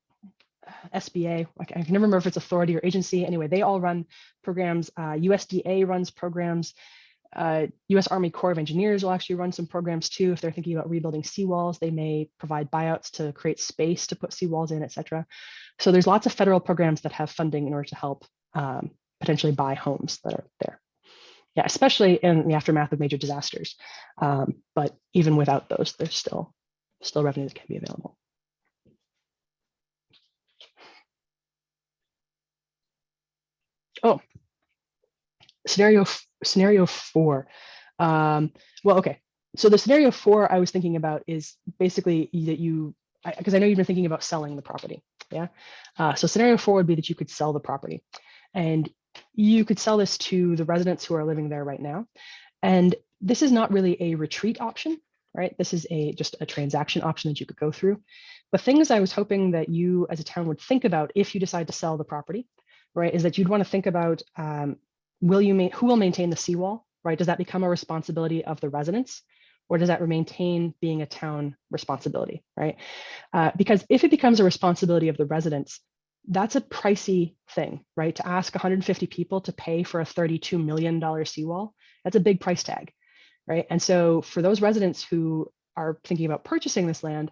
I can never remember if it's authority or agency. Anyway, they all run programs. USDA runs programs. US Army Corps of Engineers will actually run some programs too. If they're thinking about rebuilding seawalls, they may provide buyouts to create space to put seawalls in, et cetera. So there's lots of federal programs that have funding in order to help potentially buy homes that are there. Yeah, especially in the aftermath of major disasters. But even without those, there's still revenue that can be available. Oh, scenario 4. Well, okay. So the scenario 4 I was thinking about is basically that because I know you've been thinking about selling the property. Yeah. So scenario 4 would be that you could sell the property, and you could sell this to the residents who are living there right now. And this is not really a retreat option, right? This is just a transaction option that you could go through. But things I was hoping that you as a town would think about if you decide to sell the property, right, is that you'd want to think about who will maintain the seawall, right? Does that become a responsibility of the residents, or does that maintain being a town responsibility, right? Because if it becomes a responsibility of the residents, that's a pricey thing, right? To ask 150 people to pay for a $32 million seawall, that's a big price tag, right? And so for those residents who are thinking about purchasing this land,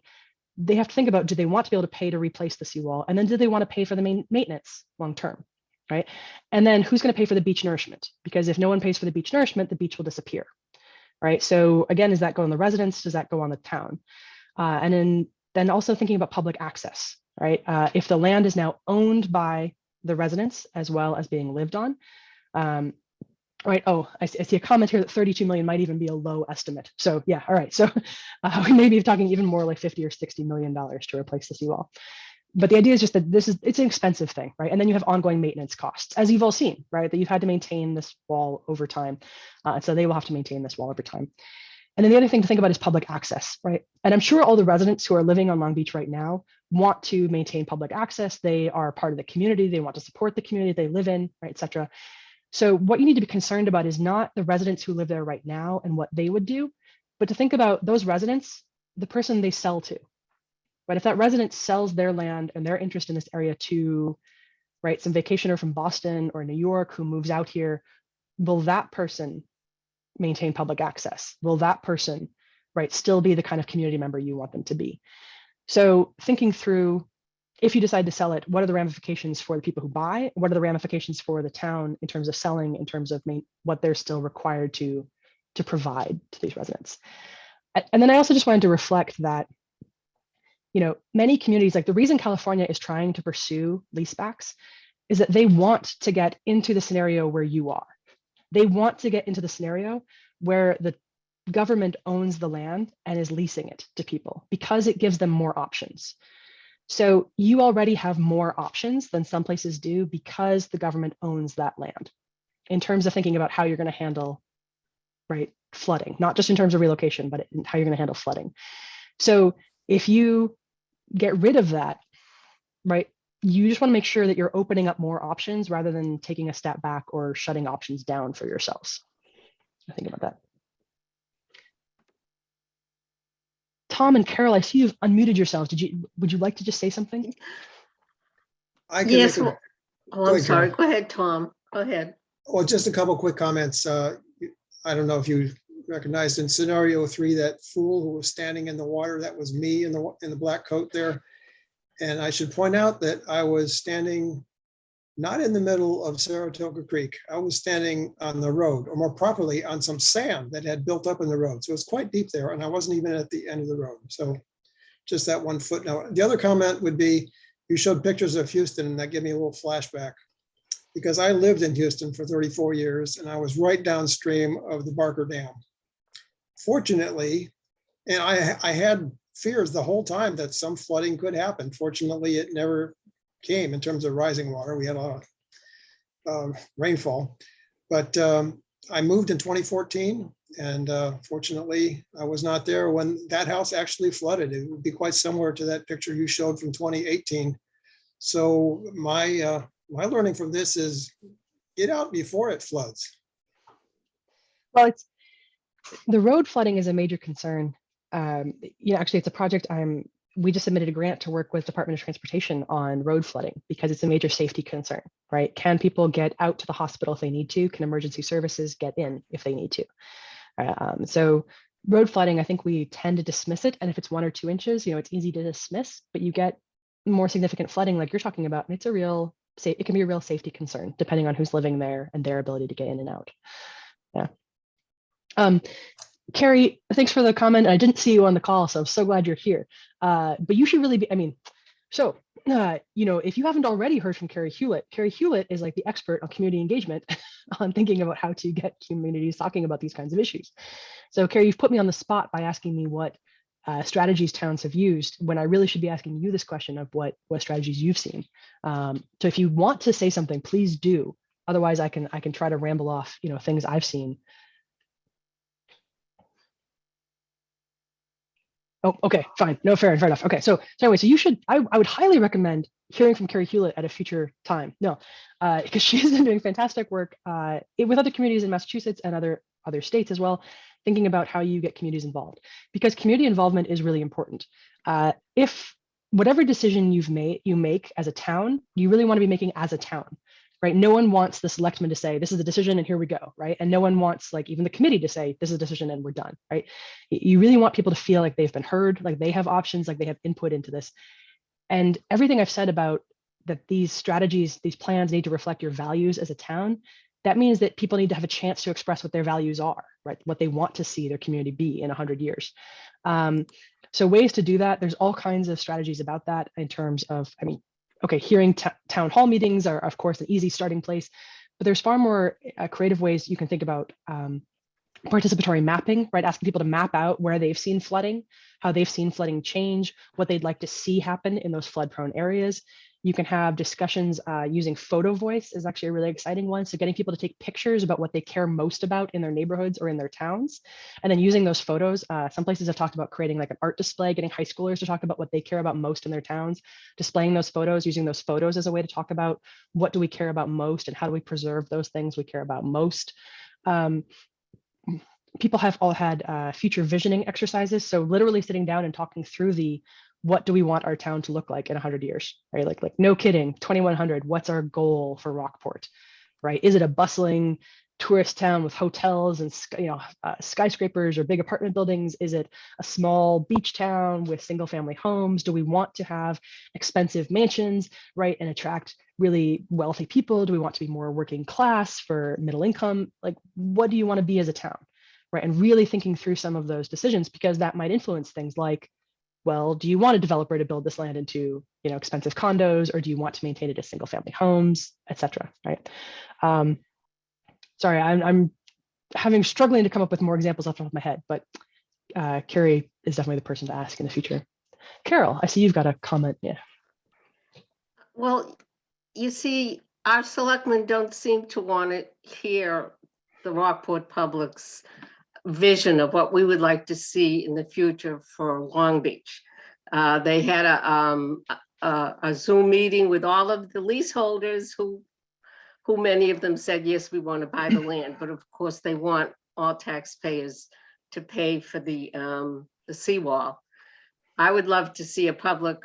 they have to think about, do they want to be able to pay to replace the seawall? And then do they want to pay for the maintenance long-term, right? And then who's going to pay for the beach nourishment? Because if no one pays for the beach nourishment, the beach will disappear, right? So again, does that go on the residents? Does that go on the town? And then also thinking about public access, right? If the land is now owned by the residents as well as being lived on, right? Oh, I see a comment here that 32 million might even be a low estimate. So yeah, all right. So we may be talking even more like 50 or $60 million to replace the seawall. But the idea is just that it's an expensive thing, right? And then you have ongoing maintenance costs, as you've all seen, right? That you've had to maintain this wall over time. And so they will have to maintain this wall over time. And then the other thing to think about is public access, right? And I'm sure all the residents who are living on Long Beach right now want to maintain public access. They are part of the community. They want to support the community they live in, right, et cetera. So what you need to be concerned about is not the residents who live there right now and what they would do, but to think about those residents, the person they sell to, right? If that resident sells their land and their interest in this area to, right, some vacationer from Boston or New York who moves out here, will that person maintain public access? Will that person, right, still be the kind of community member you want them to be? So thinking through, if you decide to sell it, what are the ramifications for the people who buy? What are the ramifications for the town in terms of selling, in terms of what they're still required to provide to these residents? And then I also just wanted to reflect that, many communities, like the reason California is trying to pursue leasebacks is that they want to get into the scenario where you are. They want to get into the scenario where the government owns the land and is leasing it to people because it gives them more options. So you already have more options than some places do because the government owns that land in terms of thinking about how you're going to handle, right, flooding, not just in terms of relocation, but how you're going to handle flooding. So if you get rid of that, right, you just want to make sure that you're opening up more options rather than taking a step back or shutting options down for yourselves. Think about that. Tom and Carol, I see you've unmuted yourselves. Would you like to just say something? I can Yes. make a, Oh, Go I'm ahead, sorry. Carol. Go ahead, Tom. Go ahead. well, just a couple quick comments. I don't know if you recognized in scenario 3, that fool who was standing in the water, that was me in the black coat there. And I should point out that I was standing not in the middle of Saratoga Creek. I was standing on the road, or more properly on some sand that had built up in the road. So it was quite deep there, and I wasn't even at the end of the road. So just that one footnote. The other comment would be, you showed pictures of Houston, and that gave me a little flashback, because I lived in Houston for 34 years, and I was right downstream of the Barker Dam. Fortunately, and I had fears the whole time that some flooding could happen. Fortunately, it never came in terms of rising water. We had a lot of rainfall, but I moved in 2014, and fortunately, I was not there when that house actually flooded. It would be quite similar to that picture you showed from 2018. So my learning from this is get out before it floods. Well, the road flooding is a major concern. Actually, it's a project I'm we just submitted a grant to work with Department of Transportation on road flooding because it's a major safety concern, right? Can people get out to the hospital if they need to? Can emergency services get in if they need to? So road flooding, I think we tend to dismiss it. And if it's 1 or 2 inches, it's easy to dismiss, but you get more significant flooding like you're talking about, and it can be a real safety concern depending on who's living there and their ability to get in and out. Yeah. Carrie, thanks for the comment. I didn't see you on the call, so I'm so glad you're here. But you should really be, if you haven't already heard from Carrie Hewlett is like the expert on community engagement on thinking about how to get communities talking about these kinds of issues. So Carrie, you've put me on the spot by asking me what strategies towns have used when I really should be asking you this question of what strategies you've seen. So if you want to say something, please do. Otherwise, I can try to ramble off, things I've seen. Oh, okay, fine. No, fair enough. Okay, so anyway, so you should, I would highly recommend hearing from Carrie Hewlett at a future time. No, because she's been doing fantastic work with other communities in Massachusetts and other states as well, thinking about how you get communities involved, because community involvement is really important. If whatever decision you make as a town, you really want to be making as a town, right? No one wants the selectmen to say, this is the decision and here we go, right? And no one wants like even the committee to say, this is a decision and we're done, right? You really want people to feel like they've been heard, like they have options, like they have input into this. And everything I've said about that these strategies, these plans need to reflect your values as a town, that means that people need to have a chance to express what their values are, right? What they want to see their community be in 100 years. So ways to do that, there's all kinds of strategies about that in terms of, okay, hearing town hall meetings are, of course, an easy starting place, but there's far more creative ways you can think about participatory mapping, right? Asking people to map out where they've seen flooding, how they've seen flooding change, what they'd like to see happen in those flood-prone areas. You can have discussions using photo voice is actually a really exciting one. So getting people to take pictures about what they care most about in their neighborhoods or in their towns, and then using those photos. Some places have talked about creating like an art display, getting high schoolers to talk about what they care about most in their towns, displaying those photos, using those photos as a way to talk about what do we care about most and how do we preserve those things we care about most. People have all had future visioning exercises. So literally sitting down and talking through what do we want our town to look like in 100 years, right? Like no kidding, 2100, what's our goal for Rockport, right? Is it a bustling tourist town with hotels and skyscrapers or big apartment buildings? Is it a small beach town with single family homes? Do we want to have expensive mansions, right? And attract really wealthy people? Do we want to be more working class for middle income? Like, what do you want to be as a town, right? And really thinking through some of those decisions, because that might influence things like, well, do you want a developer to build this land into expensive condos, or do you want to maintain it as single family homes, et cetera, right? Sorry, I'm struggling to come up with more examples off the top of my head, but Carrie is definitely the person to ask in the future. Carol, I see you've got a comment. Yeah. Well, you see, our selectmen don't seem to want to hear the Rockport Public's vision of what we would like to see in the future for Long Beach. They had a Zoom meeting with all of the leaseholders who many of them said, yes, we want to buy the land, but of course they want all taxpayers to pay for the seawall. I would love to see a public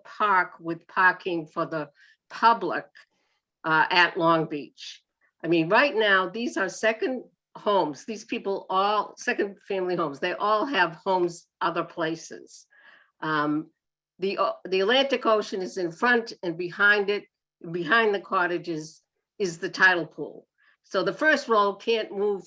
park with parking for the public at Long Beach. I mean, right now, these are second homes. These people all second family homes. They all have homes other places. The Atlantic Ocean is in front, and behind it, behind the cottages, is the tidal pool. So the first row can't move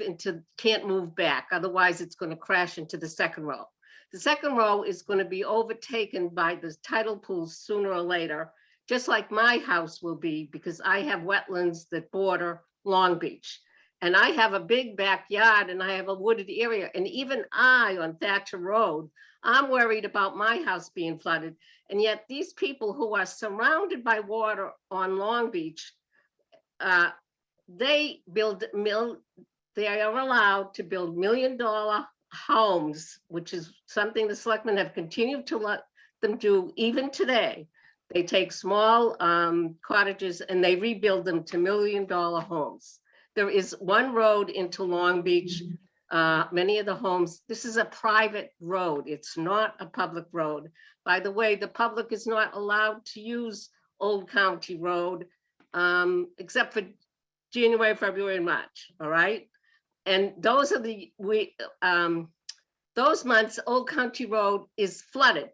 back. Otherwise, it's going to crash into the second row. The second row is going to be overtaken by the tidal pools sooner or later, just like my house will be, because I have wetlands that border Long Beach. And I have a big backyard and I have a wooded area. And even I, on Thatcher Road, I'm worried about my house being flooded. And yet these people who are surrounded by water on Long Beach, they are allowed to build $1 million homes, which is something the selectmen have continued to let them do even today. They take small cottages and they rebuild them to $1 million homes. There is one road into Long Beach Many of the homes, this is a private road. It's not a public road. By the way, the public is not allowed to use Old County Road, except for January, February, and March, all right? And those are those months, Old County Road is flooded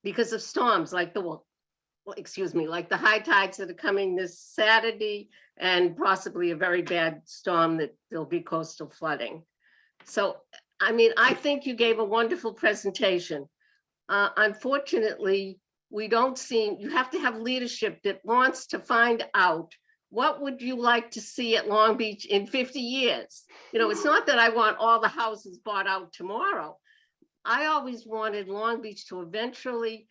because of storms like like the high tides that are coming this Saturday, and possibly a very bad storm that there'll be coastal flooding. So, I mean, I think you gave a wonderful presentation. Unfortunately, you have to have leadership that wants to find out what would you like to see at Long Beach in 50 years? You know, it's not that I want all the houses bought out tomorrow. I always wanted Long Beach to eventually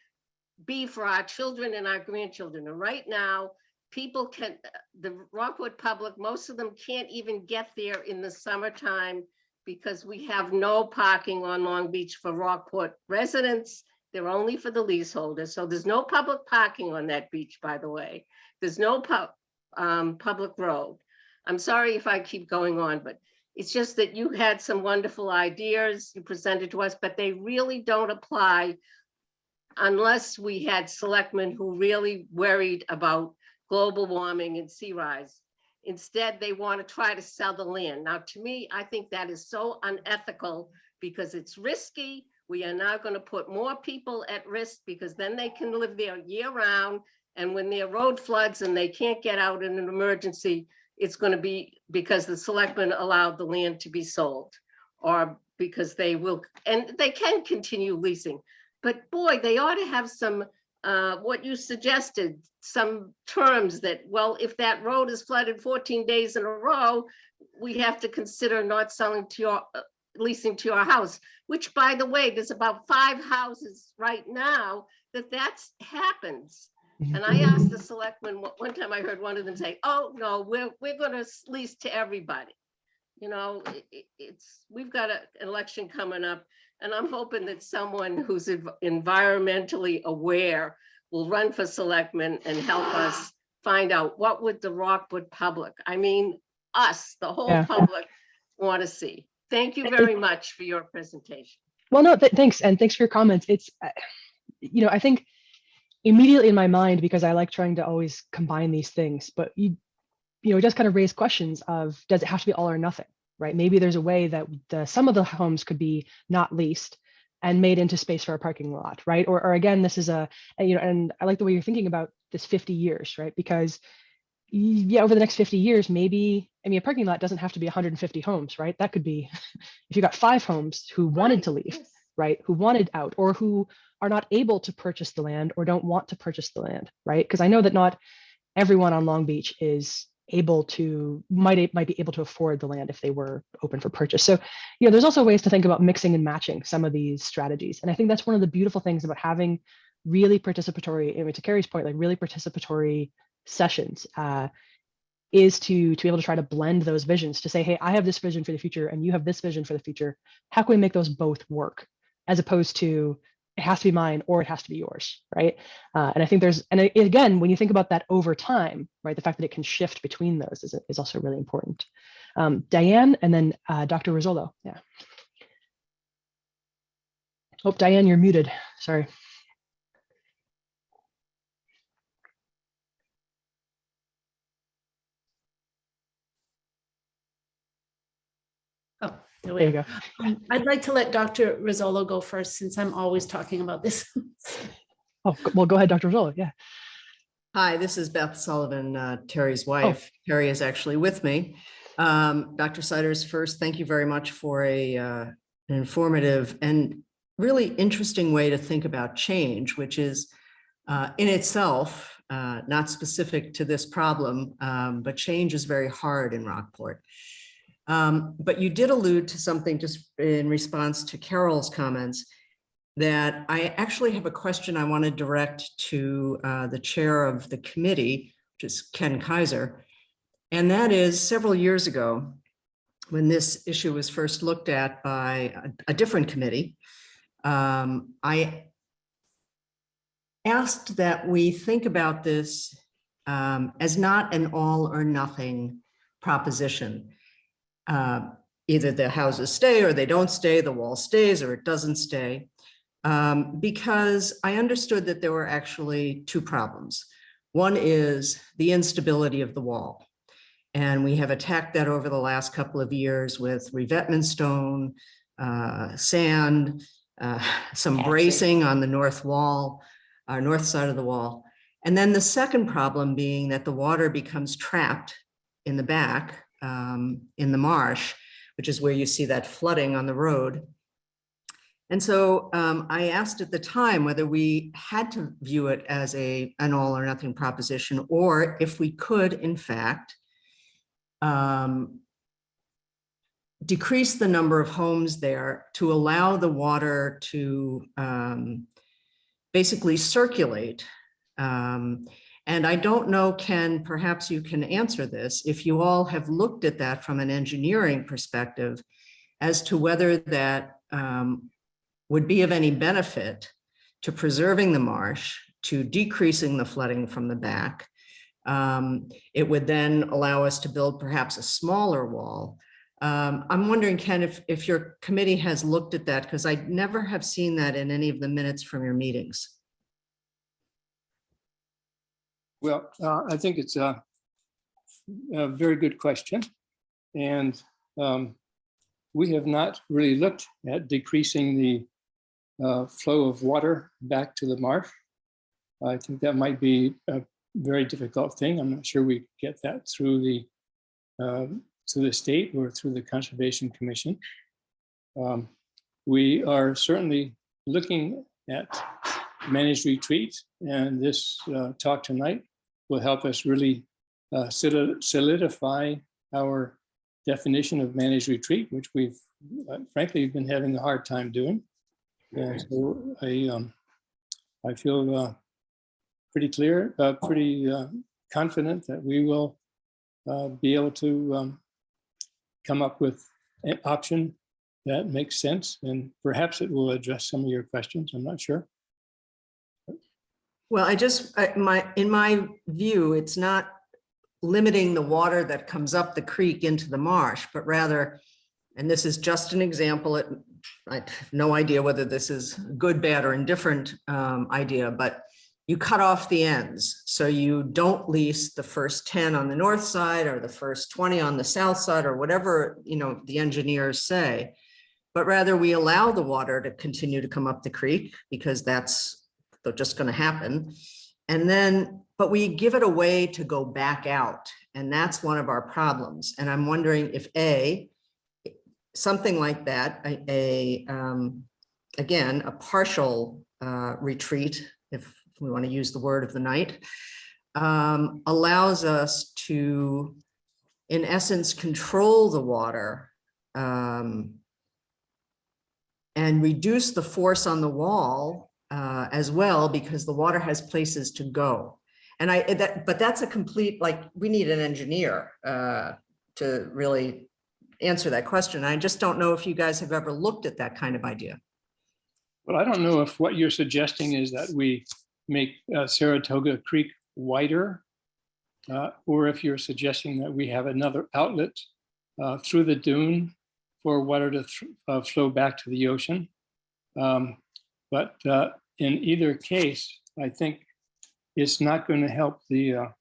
be for our children and our grandchildren. And right now, the Rockport public, most of them can't even get there in the summertime because we have no parking on Long Beach for Rockport residents. They're only for the leaseholders. So there's no public parking on that beach, by the way. There's no public road. I'm sorry if I keep going on, but it's just that you had some wonderful ideas you presented to us, but they really don't apply unless we had selectmen who really worried about global warming and sea rise. Instead, they want to try to sell the land. Now, to me, I think that is so unethical because it's risky. We are now going to put more people at risk because then they can live there year round. And when their road floods and they can't get out in an emergency, it's going to be because the selectmen allowed the land to be sold, or because they will, and they can continue leasing. But boy, they ought to have some, what you suggested, some terms that, well, if that road is flooded 14 days in a row, we have to consider not selling to your, leasing to your house, which, by the way, there's about 5 houses right now that happens. And I asked the selectmen, one time I heard one of them say, oh, no, we're going to lease to everybody. You know, we've got an election coming up, and I'm hoping that someone who's environmentally aware will run for selectman and help us find out what would the Rockport public, I mean, us, the whole public, want to see. Thank you very much for your presentation. Well, no, thanks. And thanks for your comments. It's, I think immediately in my mind, because I like trying to always combine these things, but it just kind of raise questions of, does it have to be all or nothing, right? Maybe there's a way that some of the homes could be not leased and made into space for a parking lot, right? Or again, this is and I like the way you're thinking about this 50 years, right? Because over the next 50 years, maybe, a parking lot doesn't have to be 150 homes, right? That could be, if you got 5 homes who wanted to leave, yes. right? Who wanted out, or who are not able to purchase the land or don't want to purchase the land, right? Because I know that not everyone on Long Beach is able to, might be able to afford the land if they were open for purchase. So, there's also ways to think about mixing and matching some of these strategies. And I think that's one of the beautiful things about having really participatory, to Carrie's point, like really participatory sessions, is to be able to try to blend those visions, to say, hey, I have this vision for the future and you have this vision for the future. How can we make those both work? As opposed to, it has to be mine or it has to be yours, right? And I think again, when you think about that over time, right, the fact that it can shift between those is also really important. Diane, and then Dr. Rizzolo, yeah. Oh, Diane, you're muted, sorry. Oh, there There you go. go. I'd like to let Dr. Rizzolo go first, since I'm always talking about this. Oh, well, go ahead, Dr. Rizzolo, yeah. Hi, this is Beth Sullivan, Terry's wife. Terry is actually with me. Dr. Siders, first, thank you very much for an informative and really interesting way to think about change, which is in itself not specific to this problem, but change is very hard in Rockport. But you did allude to something just in response to Carol's comments, that I actually have a question I want to direct to the chair of the committee, which is Ken Kaiser. And that is, several years ago, when this issue was first looked at by a different committee, I asked that we think about this as not an all or nothing proposition. either the houses stay or they don't stay, the wall stays or it doesn't stay. Because I understood that there were actually two problems. One is the instability of the wall. And we have attacked that over the last couple of years with revetment stone, sand, some bracing on the north wall, our north side of the wall. And then the second problem being that the water becomes trapped in the back, in the marsh, which is where you see that flooding on the road. And so I asked at the time whether we had to view it as an all or nothing proposition, or if we could, in fact, decrease the number of homes there to allow the water to basically circulate. And I don't know, Ken, perhaps you can answer this, if you all have looked at that from an engineering perspective as to whether that would be of any benefit to preserving the marsh, to decreasing the flooding from the back. It would then allow us to build perhaps a smaller wall. I'm wondering, Ken, if your committee has looked at that, because I never have seen that in any of the minutes from your meetings. Well, I think it's a very good question. And we have not really looked at decreasing the flow of water back to the marsh. I think that might be a very difficult thing. I'm not sure we get that through the state or through the Conservation Commission. We are certainly looking at managed retreat, and this talk tonight will help us really solidify our definition of managed retreat, which we've frankly been having a hard time doing. And so I feel pretty clear, pretty confident that we will be able to come up with an option that makes sense, and perhaps it will address some of your questions. I'm not sure. Well, in my view, it's not limiting the water that comes up the creek into the marsh, but rather, and this is just an example, I have no idea whether this is good, bad, or indifferent idea, but you cut off the ends. So you don't lease the first 10 on the north side or the first 20 on the south side or whatever, the engineers say, but rather we allow the water to continue to come up the creek because that's just going to happen. And then, but we give it a way to go back out. And that's one of our problems. And I'm wondering if something like that, again, a partial retreat, if we want to use the word of the night, allows us to, in essence, control the water and reduce the force on the wall as well, because the water has places to go. And but that's a complete, we need an engineer to really answer that question. I just don't know if you guys have ever looked at that kind of idea. Well, I don't know if what you're suggesting is that we make Saratoga Creek wider, or if you're suggesting that we have another outlet through the dune for water to flow back to the ocean. But in either case, I think it's not going to help the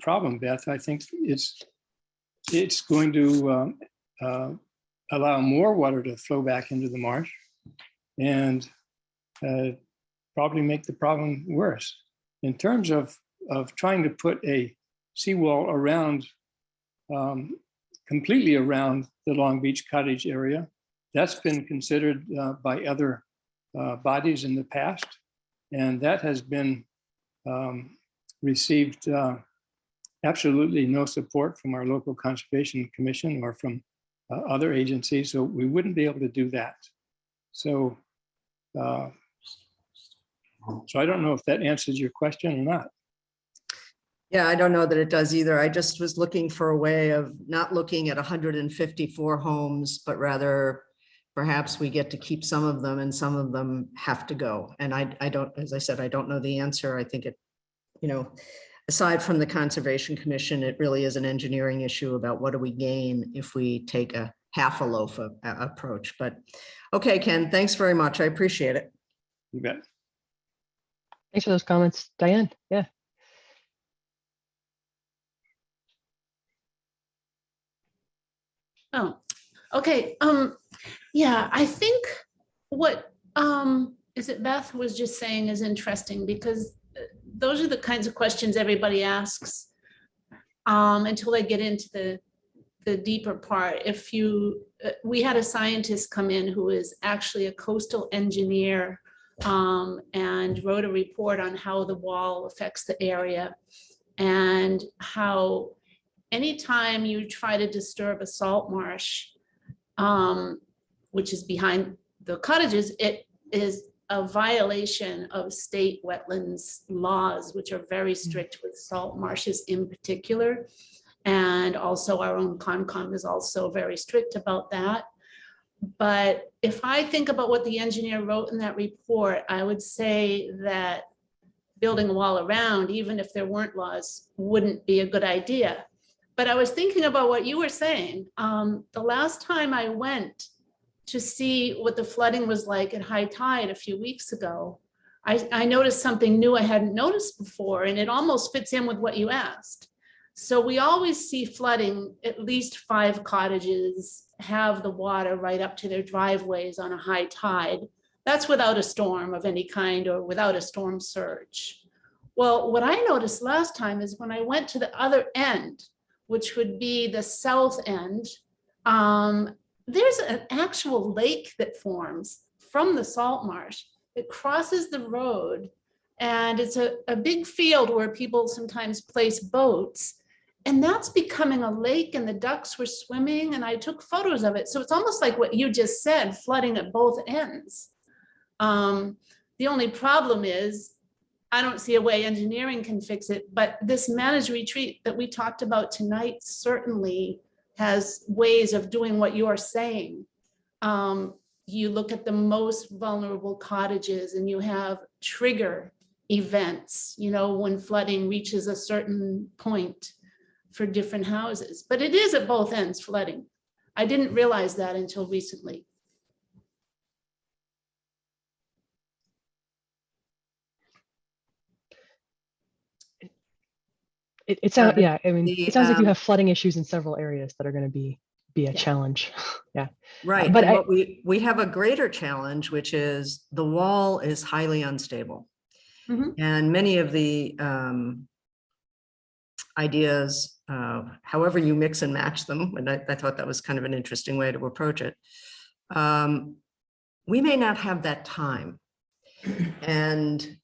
problem, Beth. I think it's going to allow more water to flow back into the marsh and probably make the problem worse. In terms of trying to put a seawall around, completely around the Long Beach Cottage area, that's been considered by other bodies in the past, and that has been received absolutely no support from our local Conservation Commission or from other agencies, so we wouldn't be able to do that. So, so I don't know if that answers your question or not. Yeah, I don't know that it does either. I just was looking for a way of not looking at 154 homes, but rather perhaps we get to keep some of them and some of them have to go. And I don't, as I said, I don't know the answer. I think it, aside from the Conservation Commission, it really is an engineering issue about what do we gain if we take a half a loaf approach. But okay, Ken, thanks very much. I appreciate it. You bet. Thanks for those comments, Diane. Yeah. Oh, okay. Yeah, I think what is it Beth was just saying is interesting, because those are the kinds of questions everybody asks until they get into the deeper part. If you, we had a scientist come in who is actually a coastal engineer and wrote a report on how the wall affects the area and how anytime you try to disturb a salt marsh, which is behind the cottages, it is a violation of state wetlands laws, which are very strict with salt marshes in particular. And also our own Concom is also very strict about that. But if I think about what the engineer wrote in that report, I would say that building a wall around, even if there weren't laws, wouldn't be a good idea. But I was thinking about what you were saying. The last time I went to see what the flooding was like at high tide a few weeks ago, I noticed something new I hadn't noticed before, and it almost fits in with what you asked. So we always see flooding, at least 5 cottages have the water right up to their driveways on a high tide. That's without a storm of any kind or without a storm surge. Well, what I noticed last time is when I went to the other end, which would be the south end, there's an actual lake that forms from the salt marsh. It crosses the road, and it's a big field where people sometimes place boats. And that's becoming a lake, and the ducks were swimming, and I took photos of it. So it's almost like what you just said, flooding at both ends. The only problem is I don't see a way engineering can fix it, but this managed retreat that we talked about tonight certainly has ways of doing what you're saying. You look at the most vulnerable cottages and you have trigger events, you know, when flooding reaches a certain point for different houses, but it is at both ends flooding. I didn't realize that until recently. It sounds, yeah, I mean, The, it sounds like you have flooding issues in several areas that are going to be a challenge. Yeah. Right, But but we have a greater challenge, which is the wall is highly unstable. Mhm. And many of the ideas, however you mix and match them, and I thought that was kind of an interesting way to approach it. We may not have that time. And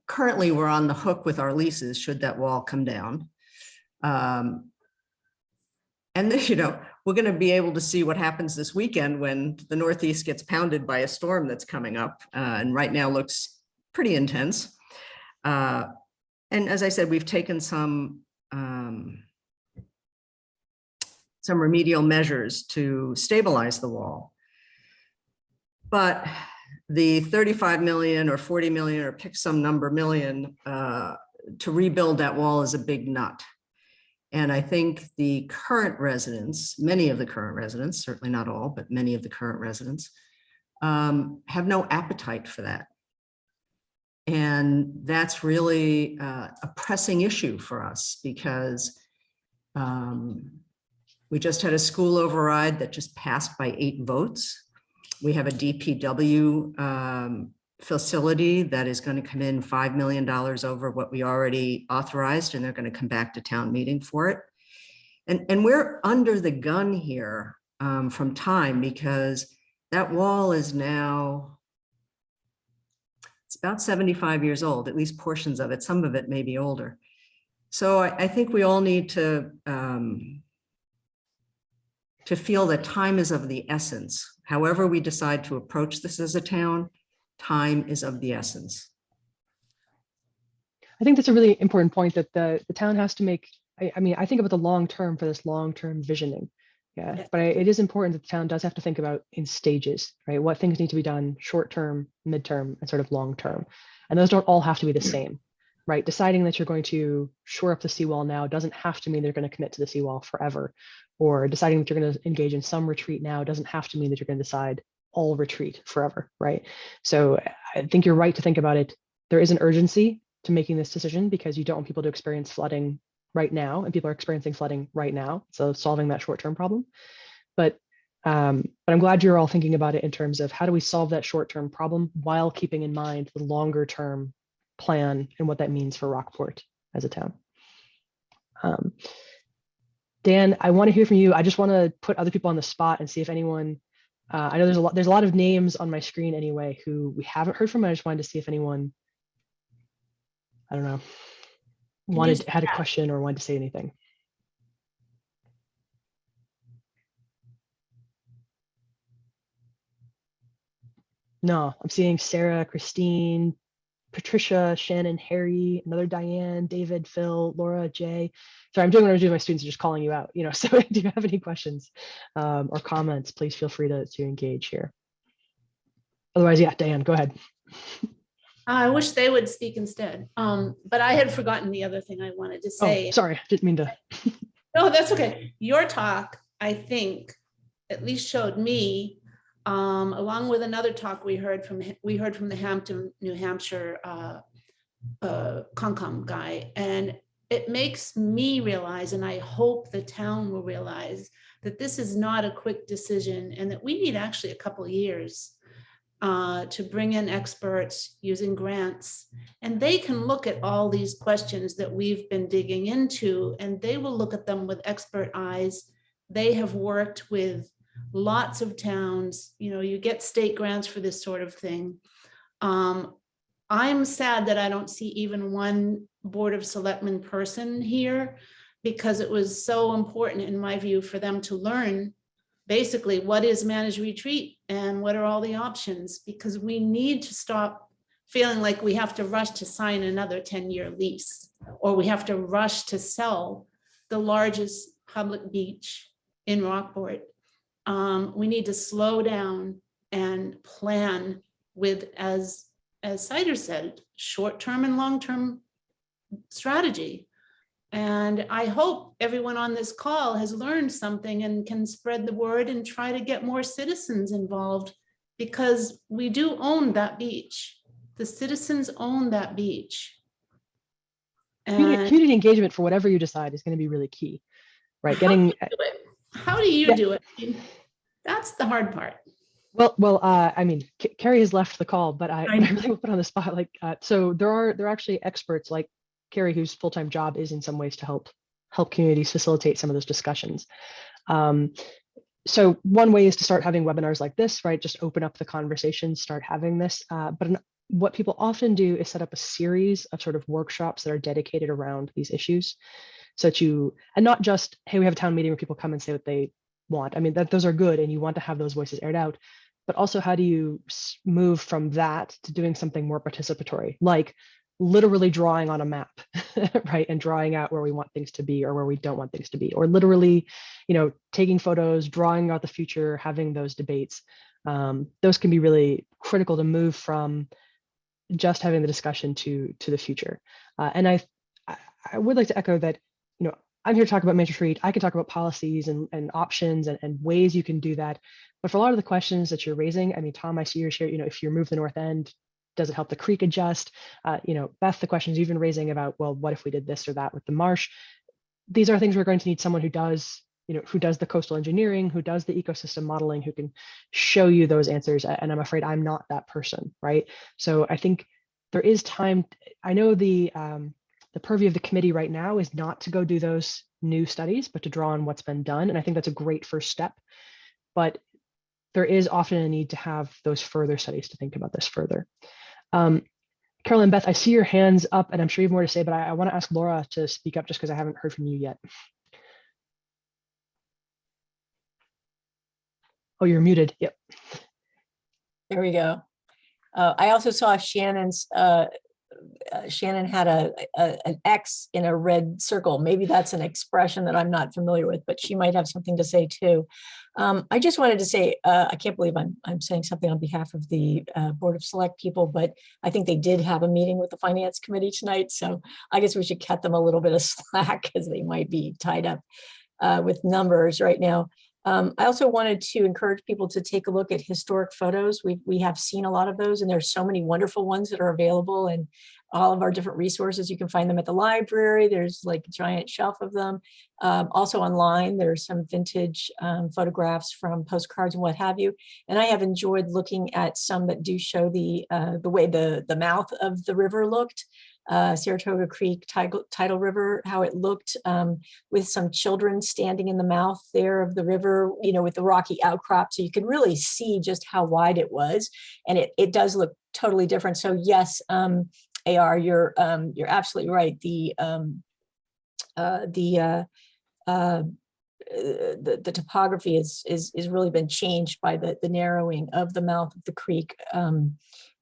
currently we're on the hook with our leases should that wall come down. And then, you know, we're going to be able to see what happens this weekend when the Northeast gets pounded by a storm that's coming up, and right now looks pretty intense. And as I said, we've taken some remedial measures to stabilize the wall. But the 35 million or 40 million, or pick some number million, to rebuild that wall is a big nut. And I think the current residents, many of the current residents, certainly not all, but many of the current residents, have no appetite for that. And that's really a pressing issue for us, because we just had a school override that just passed by 8 votes. We have a DPW facility that is going to come in $5 million over what we already authorized, and they're going to come back to town meeting for it. And we're under the gun here from time, because that wall is now, it's about 75 years old, at least portions of it. Some of it may be older. So I think we all need to feel that time is of the essence. However we decide to approach this as a town, time is of the essence. I think that's a really important point, that the town has to make, I mean, I think about the long term for this long-term visioning. Yeah, but it is important that the town does have to think about in stages, right? What things need to be done short term, midterm, and sort of long term. And those don't all have to be the same. right? Deciding that you're going to shore up the seawall now doesn't have to mean they're going to commit to the seawall forever. Or deciding that you're going to engage in some retreat now doesn't have to mean that you're going to decide all retreat forever, right? So I think you're right to think about it. There is an urgency to making this decision because you don't want people to experience flooding right now, and people are experiencing flooding right now. So solving that short-term problem. But I'm glad you're all thinking about it in terms of how do we solve that short-term problem while keeping in mind the longer-term plan and what that means for Rockport as a town. Dan, I want to hear from you. I just want to put other people on the spot and see if anyone, I know there's a lot of names on my screen anyway who we haven't heard from. I just wanted to see if anyone, I don't know, had a question or wanted to say anything. No, I'm seeing Sarah, Christine, Patricia, Shannon, Harry, another Diane, David, Phil, Laura, Jay. Sorry, I'm doing what I do with my students, just calling you out. So if you have any questions or comments, please feel free to engage here. Otherwise, yeah, Diane, go ahead. I wish they would speak instead. But I had forgotten the other thing I wanted to say. Oh, sorry, didn't mean to. No, that's okay. Your talk, I think, at least showed me, along with another talk we heard from the Hampton, New Hampshire Concom guy, and it makes me realize, and I hope the town will realize, that this is not a quick decision and that we need actually a couple of years to bring in experts using grants, and they can look at all these questions that we've been digging into, and they will look at them with expert eyes. They have worked with lots of towns. You get state grants for this sort of thing. I'm sad that I don't see even one Board of Selectmen person here, because it was so important, in my view, for them to learn basically what is managed retreat and what are all the options, because we need to stop feeling like we have to rush to sign another 10-year lease, or we have to rush to sell the largest public beach in Rockport. We need to slow down and plan with, as Cider said, short-term and long-term strategy. And I hope everyone on this call has learned something and can spread the word and try to get more citizens involved, because we do own that beach. The citizens own that beach. Community engagement for whatever you decide is going to be really key, right? How do you do it? That's the hard part. Well, I mean, Carrie has left the call, but I really will put on the spot. So there are actually experts like Carrie, whose full-time job is in some ways to help communities facilitate some of those discussions. So one way is to start having webinars like this, right? Just open up the conversation, start having this. But what people often do is set up a series of sort of workshops that are dedicated around these issues. So and not just, hey, we have a town meeting where people come and say what they want. I mean, those are good, and you want to have those voices aired out. But also, how do you move from that to doing something more participatory, like literally drawing on a map, right? And drawing out where we want things to be or where we don't want things to be, or literally, taking photos, drawing out the future, having those debates. Those can be really critical to move from just having the discussion to the future. And I would like to echo that, I'm here to talk about managed retreat. I can talk about policies and options and ways you can do that. But for a lot of the questions that you're raising, I mean, Tom, I see you're here, if you remove the north end, does it help the creek adjust? Beth, the questions you've been raising about, well, what if we did this or that with the marsh? These are things we're going to need someone who does the coastal engineering, who does the ecosystem modeling, who can show you those answers. And I'm afraid I'm not that person, right? So I think there is time. I know the purview of the committee right now is not to go do those new studies, but to draw on what's been done. And I think that's a great first step. But there is often a need to have those further studies to think about this further. Carolyn, Beth, I see your hands up, and I'm sure you have more to say, but I want to ask Laura to speak up just because I haven't heard from you yet. Oh, you're muted. Yep. There we go. I also saw Shannon's Shannon had an X in a red circle. Maybe that's an expression that I'm not familiar with, but she might have something to say too. I just wanted to say, I can't believe I'm saying something on behalf of the Board of Select people, but I think they did have a meeting with the Finance Committee tonight. So I guess we should cut them a little bit of slack because they might be tied up with numbers right now. I also wanted to encourage people to take a look at historic photos. We have seen a lot of those, and there's so many wonderful ones that are available and all of our different resources. You can find them at the library. There's like a giant shelf of them. Also online, there's some vintage photographs from postcards and what have you. And I have enjoyed looking at some that do show the way the mouth of the river looked. Saratoga Creek tidal river, how it looked with some children standing in the mouth there of the river, with the rocky outcrop. So you can really see just how wide it was. And it does look totally different. So yes, AR, you're absolutely right. The topography is really been changed by the narrowing of the mouth of the creek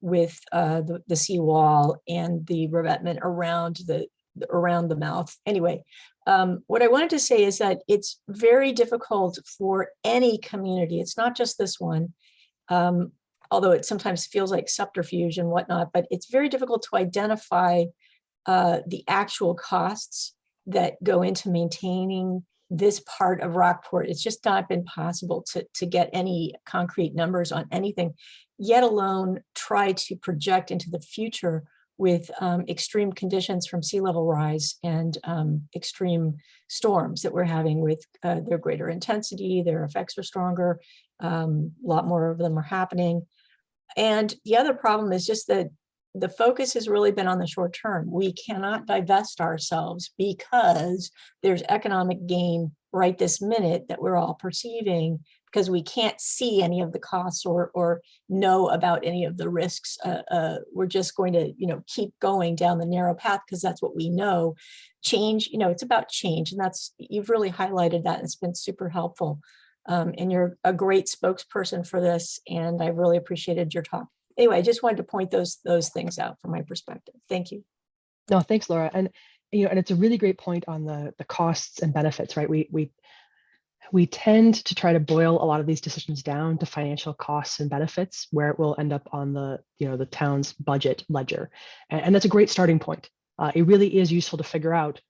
with the seawall and the revetment around the mouth. Anyway, what I wanted to say is that it's very difficult for any community. It's not just this one, although it sometimes feels like subterfuge and whatnot, but it's very difficult to identify the actual costs that go into maintaining this part of Rockport. It's just not been possible to get any concrete numbers on anything, yet alone try to project into the future with extreme conditions from sea level rise and extreme storms that we're having with their greater intensity. Their effects are stronger. A lot more of them are happening. And the other problem is just that the focus has really been on the short term. We cannot divest ourselves because there's economic gain right this minute that we're all perceiving, because we can't see any of the costs or know about any of the risks. We're just going to, keep going down the narrow path because that's what we know. Change, it's about change, and you've really highlighted that. And it's been super helpful. And you're a great spokesperson for this, and I really appreciated your talk. Anyway, I just wanted to point those things out from my perspective. Thank you. No, thanks, Laura. And and it's a really great point on the costs and benefits, right? We tend to try to boil a lot of these decisions down to financial costs and benefits, where it will end up on the the town's budget ledger, and that's a great starting point. It really is useful to figure out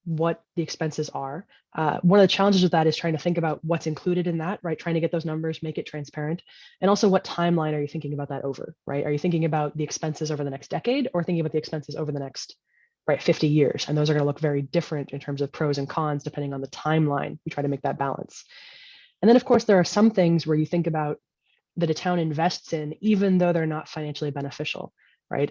what the expenses are. One of the challenges with that is trying to think about what's included in that, right? Trying to get those numbers, make it transparent. And also, what timeline are you thinking about that over, right? Are you thinking about the expenses over the next decade, or thinking about the expenses over the next, 50 years? And those are going to look very different in terms of pros and cons, depending on the timeline. We try to make that balance. And then, of course, there are some things where you think about that a town invests in, even though they're not financially beneficial, right?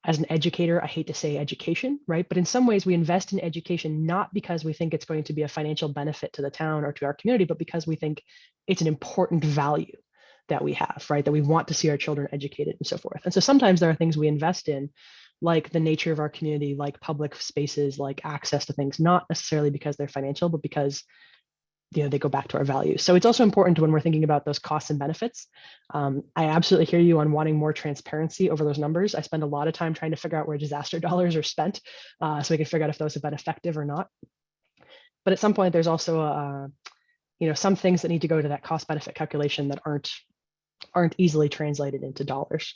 As an educator, I hate to say education, right? But in some ways, we invest in education not because we think it's going to be a financial benefit to the town or to our community, but because we think it's an important value that we have, right? That we want to see our children educated and so forth. And so sometimes there are things we invest in, like the nature of our community, like public spaces, like access to things, not necessarily because they're financial, but because they go back to our values. So it's also important when we're thinking about those costs and benefits. I absolutely hear you on wanting more transparency over those numbers. I spend a lot of time trying to figure out where disaster dollars are spent, so we can figure out if those have been effective or not. But at some point, there's also some things that need to go to that cost benefit calculation that aren't easily translated into dollars.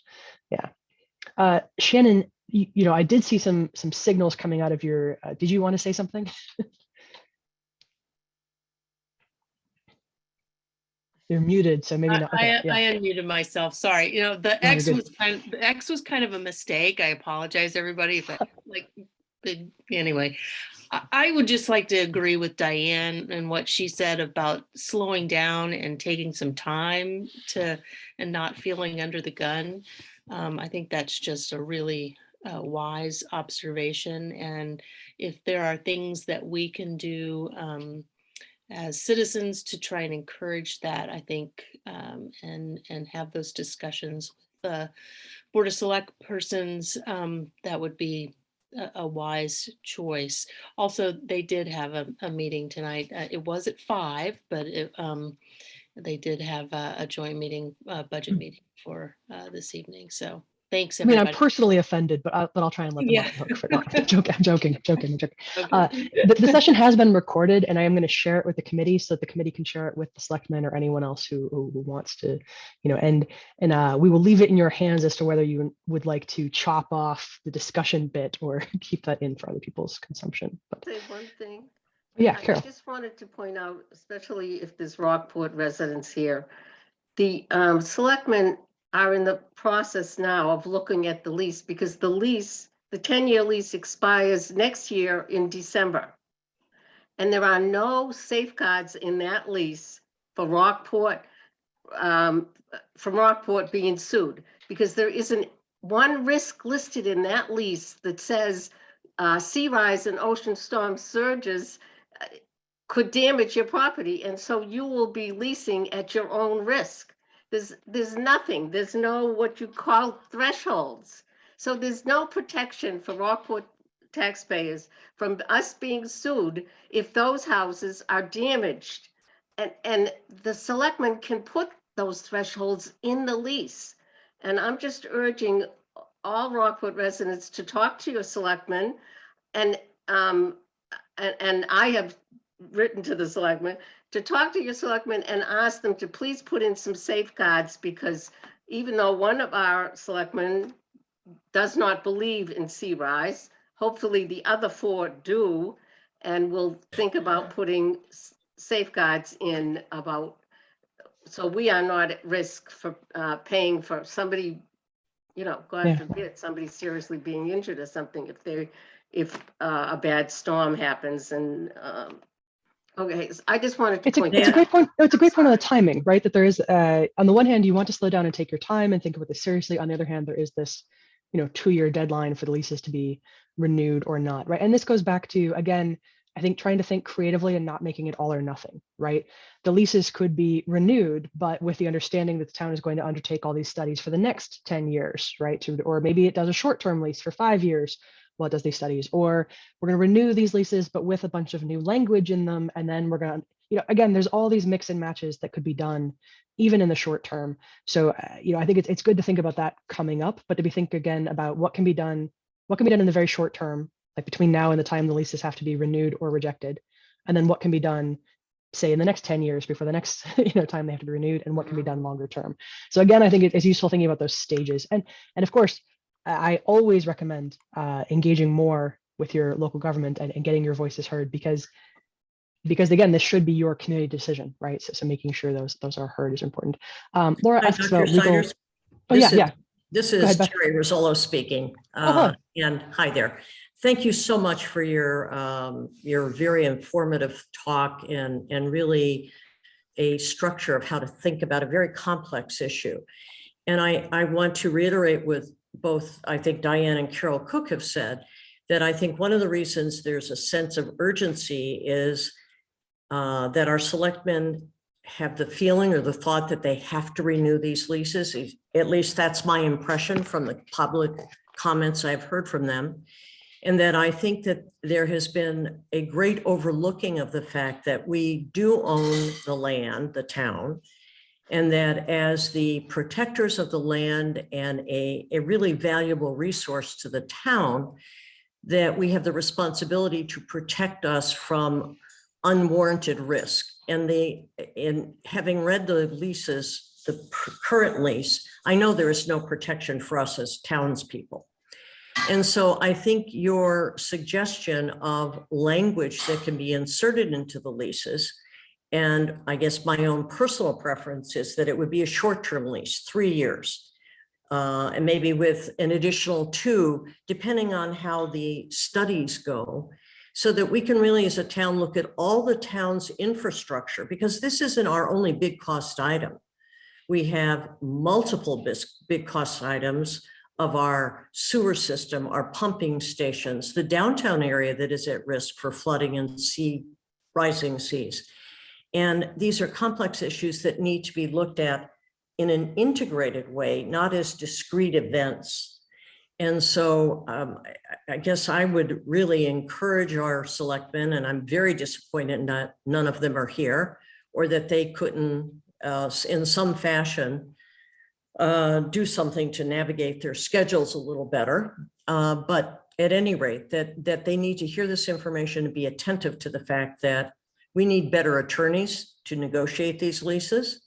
Yeah. Shannon, I did see some signals coming out of your. Did you want to say something? You're muted, so maybe not. Okay, I unmuted myself. Sorry. The No, X you're was the X was kind of a mistake. I apologize, everybody. If anyway, I would just like to agree with Diane and what she said about slowing down and taking some time and not feeling under the gun. I think that's just a really wise observation. And if there are things that we can do as citizens to try and encourage that, I think, and have those discussions with the Board of Select persons, that would be a wise choice. Also, they did have a meeting tonight. It was at 5, but they did have a joint meeting, budget meeting for this evening. So Thanks, I mean, I'm everybody. personally offended, but I'll try and let them Yeah. off the hook for not. I'm joking. I'm joking. Okay. The session has been recorded, and I am going to share it with the committee so that the committee can share it with the selectmen or anyone else who wants to, and we will leave it in your hands as to whether you would like to chop off the discussion bit or keep that in for other people's consumption. But Say one thing. yeah, I Carol. just wanted to point out, especially if there's Rockport residents here, the selectmen are in the process now of looking at the lease because the 10-year lease expires next year in December. And there are no safeguards in that lease for Rockport, from Rockport being sued, because there isn't one risk listed in that lease that says sea rise and ocean storm surges could damage your property, and so you will be leasing at your own risk. There's nothing, there's no what you call thresholds. So there's no protection for Rockport taxpayers from us being sued if those houses are damaged. And the selectmen can put those thresholds in the lease. And I'm just urging all Rockport residents to talk to your selectmen, and I have written to the selectmen to talk to your selectmen and ask them to please put in some safeguards, because even though one of our selectmen does not believe in sea rise, hopefully the other 4 do, and will think about putting safeguards in about, so we are not at risk for paying for somebody, God forbid, somebody seriously being injured or something if a bad storm happens. And okay, I just wanted to point It's a that great out. point. No, it's a great point on the timing, right? That there is, on the one hand, you want to slow down and take your time and think about this seriously. On the other hand, there is this, 2-year deadline for the leases to be renewed or not, right? And this goes back to, again, I think trying to think creatively and not making it all or nothing, right? The leases could be renewed, but with the understanding that the town is going to undertake all these studies for the next 10 years, right? Or maybe it does a short-term lease for 5 years while it does these studies, or we're going to renew these leases, but with a bunch of new language in them. And then we're going to, again, there's all these mix and matches that could be done even in the short term. So, I think it's good to think about that coming up, but to be think again about what can be done in the very short term, like between now and the time the leases have to be renewed or rejected. And then what can be done, say, in the next 10 years before the next time they have to be renewed, and what can be done longer term. So again, I think it's useful thinking about those stages. And of course, I always recommend engaging more with your local government and getting your voices heard, because again, this should be your community decision, right? So making sure those are heard is important. Laura Hi, asks Dr. about legal. Siders. Oh, yeah. This Go is ahead, Beth. Terry Rizzolo speaking. Hi. And hi there. Thank you so much for your very informative talk and really a structure of how to think about a very complex issue. And I want to reiterate with both, I think Diane and Carol Cook have said, that I think one of the reasons there's a sense of urgency is that our selectmen have the feeling or the thought that they have to renew these leases. At least that's my impression from the public comments I've heard from them. And that I think that there has been a great overlooking of the fact that we do own the land, the town, and that as the protectors of the land and a really valuable resource to the town, that we have the responsibility to protect us from unwarranted risk. And in having read the leases, the current lease, I know there is no protection for us as townspeople. And so I think your suggestion of language that can be inserted into the leases, and I guess my own personal preference is that it would be a short-term lease, 3 years, and maybe with an additional 2, depending on how the studies go, so that we can really, as a town, look at all the town's infrastructure, because this isn't our only big cost item. We have multiple big cost items of our sewer system, our pumping stations, the downtown area that is at risk for flooding and rising seas. And these are complex issues that need to be looked at in an integrated way, not as discrete events. And so I guess I would really encourage our selectmen, and I'm very disappointed that none of them are here, or that they couldn't in some fashion do something to navigate their schedules a little better. But at any rate, that they need to hear this information and be attentive to the fact that we need better attorneys to negotiate these leases,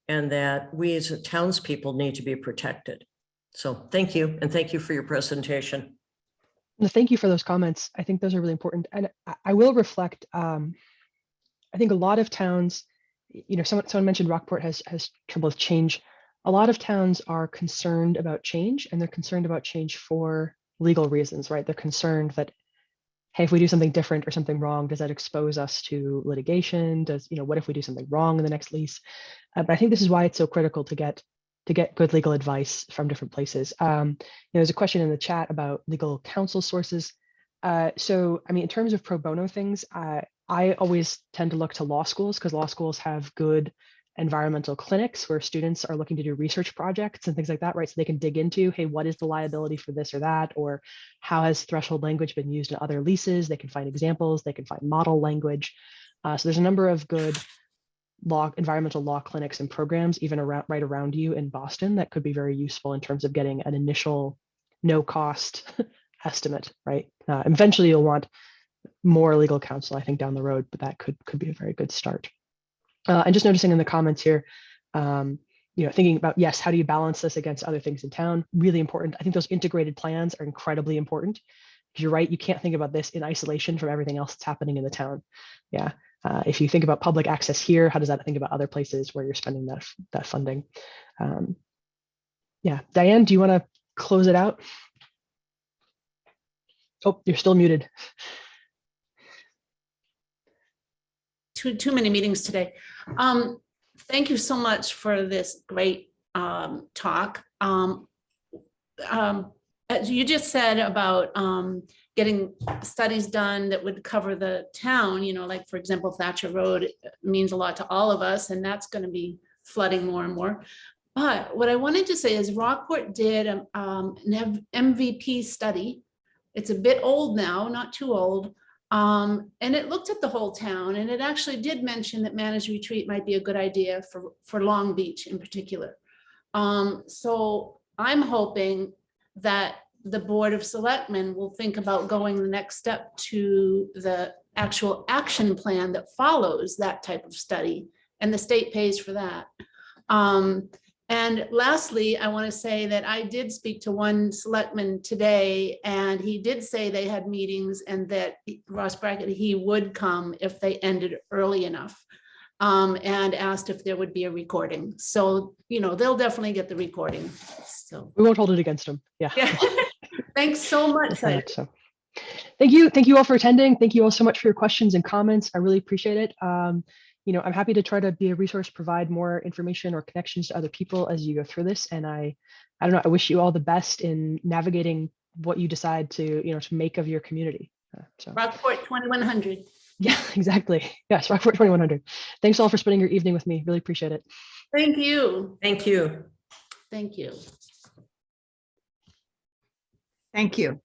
and that we as townspeople need to be protected. So thank you, and thank you for your presentation. Well, thank you for those comments. I think those are really important. And I will reflect, I think a lot of towns, someone mentioned Rockport has trouble with change. A lot of towns are concerned about change, and they're concerned about change for legal reasons, right? They're concerned that, hey, if we do something different or something wrong, does that expose us to litigation? What if we do something wrong in the next lease? But I think this is why it's so critical to get good legal advice from different places. There's a question in the chat about legal counsel sources. So, I mean, in terms of pro bono things, I always tend to look to law schools, because law schools have good environmental clinics where students are looking to do research projects and things like that, right? So they can dig into, hey, what is the liability for this or that? Or how has threshold language been used in other leases? They can find examples, they can find model language. So there's a number of good environmental law clinics and programs, even right around you in Boston, that could be very useful in terms of getting an initial no cost estimate, right? Eventually you'll want more legal counsel, I think, down the road, but that could be a very good start. And just noticing in the comments here, thinking about, yes, how do you balance this against other things in town? Really important. I think those integrated plans are incredibly important. You're right, you can't think about this in isolation from everything else that's happening in the town. Yeah. If you think about public access here, how does that think about other places where you're spending that funding? Yeah, Diane, do you want to close it out? Oh, you're still muted. Too many meetings today. Thank you so much for this great talk. As you just said about getting studies done that would cover the town, like, for example, Thatcher Road means a lot to all of us, and that's going to be flooding more and more. But what I wanted to say is Rockport did an MVP study. It's a bit old now, not too old. And it looked at the whole town, and it actually did mention that managed retreat might be a good idea for Long Beach in particular. So I'm hoping that the Board of Selectmen will think about going the next step to the actual action plan that follows that type of study, and the state pays for that. And lastly, I want to say that I did speak to one selectman today, and he did say they had meetings, and that Ross Brackett, he would come if they ended early enough, and asked if there would be a recording. So, they'll definitely get the recording. So we won't hold it against them. Yeah. Thanks so much. So thank you all for attending. Thank you all so much for your questions and comments. I really appreciate it. I'm happy to try to be a resource, provide more information or connections to other people as you go through this. And I don't know, I wish you all the best in navigating what you decide to make of your community. So Rockport 2100. Yeah, exactly. Yes, Rockport 2100. Thanks all for spending your evening with me. Really appreciate it. Thank you. Thank you. Thank you. Thank you.